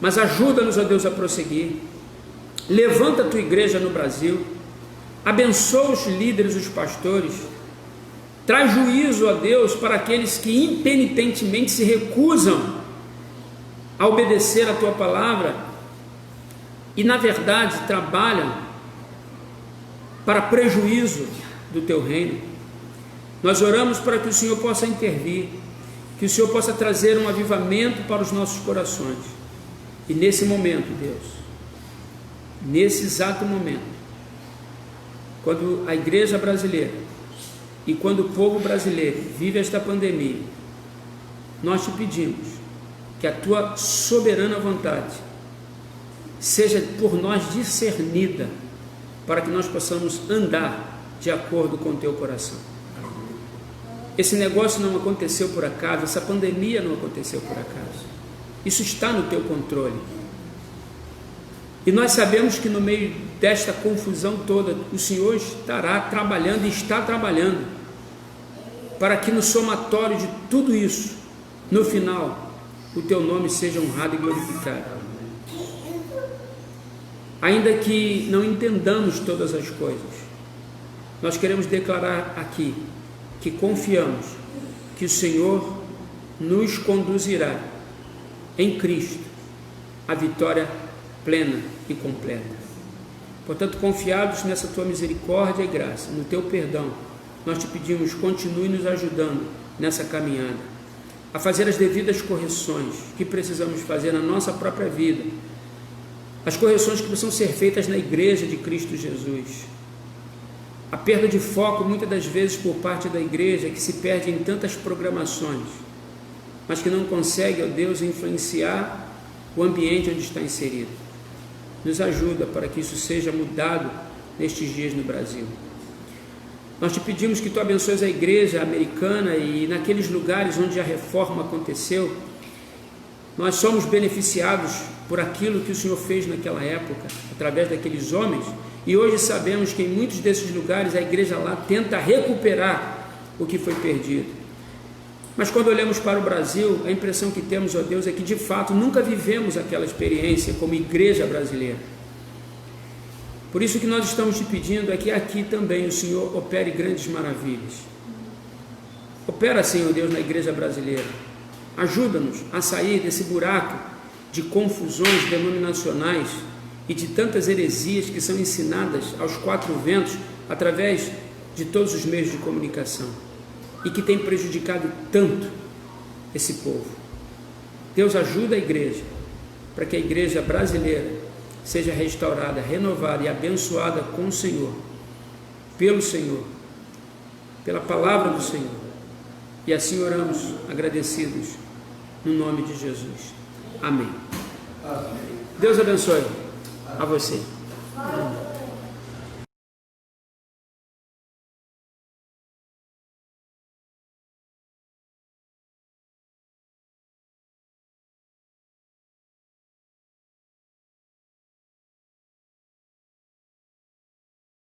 mas ajuda-nos, ó Deus, a prosseguir. Levanta a tua igreja no Brasil, Abençoa os líderes, os pastores. Traz juízo, ó Deus, para aqueles que impenitentemente se recusam a obedecer a tua palavra e, na verdade, trabalham para prejuízo do teu reino. Nós oramos para que o Senhor possa intervir, que o Senhor possa trazer um avivamento para os nossos corações. E nesse momento, Deus, nesse exato momento, quando a igreja brasileira e quando o povo brasileiro vive esta pandemia, nós te pedimos que a tua soberana vontade seja por nós discernida, para que nós possamos andar de acordo com o teu coração. Esse negócio não aconteceu por acaso, essa pandemia não aconteceu por acaso. Isso está no teu controle. E nós sabemos que no meio desta confusão toda, o Senhor estará trabalhando e está trabalhando para que no somatório de tudo isso, no final, o teu nome seja honrado e glorificado. Ainda que não entendamos todas as coisas, nós queremos declarar aqui que confiamos que o Senhor nos conduzirá em Cristo à vitória plena e completa. Portanto, confiados nessa tua misericórdia e graça, no teu perdão, nós te pedimos, continue nos ajudando nessa caminhada, a fazer as devidas correções que precisamos fazer na nossa própria vida, as correções que precisam ser feitas na igreja de Cristo Jesus. A perda de foco, muitas das vezes, por parte da igreja, que se perde em tantas programações, mas que não consegue, ó Deus, influenciar o ambiente onde está inserido. Nos ajuda para que isso seja mudado nestes dias no Brasil. Nós te pedimos que tu abençoes a igreja americana e naqueles lugares onde a reforma aconteceu, nós somos beneficiados por aquilo que o Senhor fez naquela época, através daqueles homens, e hoje sabemos que em muitos desses lugares a igreja lá tenta recuperar o que foi perdido. Mas quando olhamos para o Brasil, a impressão que temos, ó Deus, é que de fato nunca vivemos aquela experiência como igreja brasileira. Por isso que nós estamos te pedindo é que aqui também o Senhor opere grandes maravilhas. Opera, Senhor Deus, na igreja brasileira. Ajuda-nos a sair desse buraco de confusões denominacionais e de tantas heresias que são ensinadas aos quatro ventos através de todos os meios de comunicação e que tem prejudicado tanto esse povo. Deus, ajuda a igreja para que a igreja brasileira seja restaurada, renovada e abençoada com o Senhor, pelo Senhor, pela palavra do Senhor. E assim oramos agradecidos no nome de Jesus. Amém. Deus abençoe a você.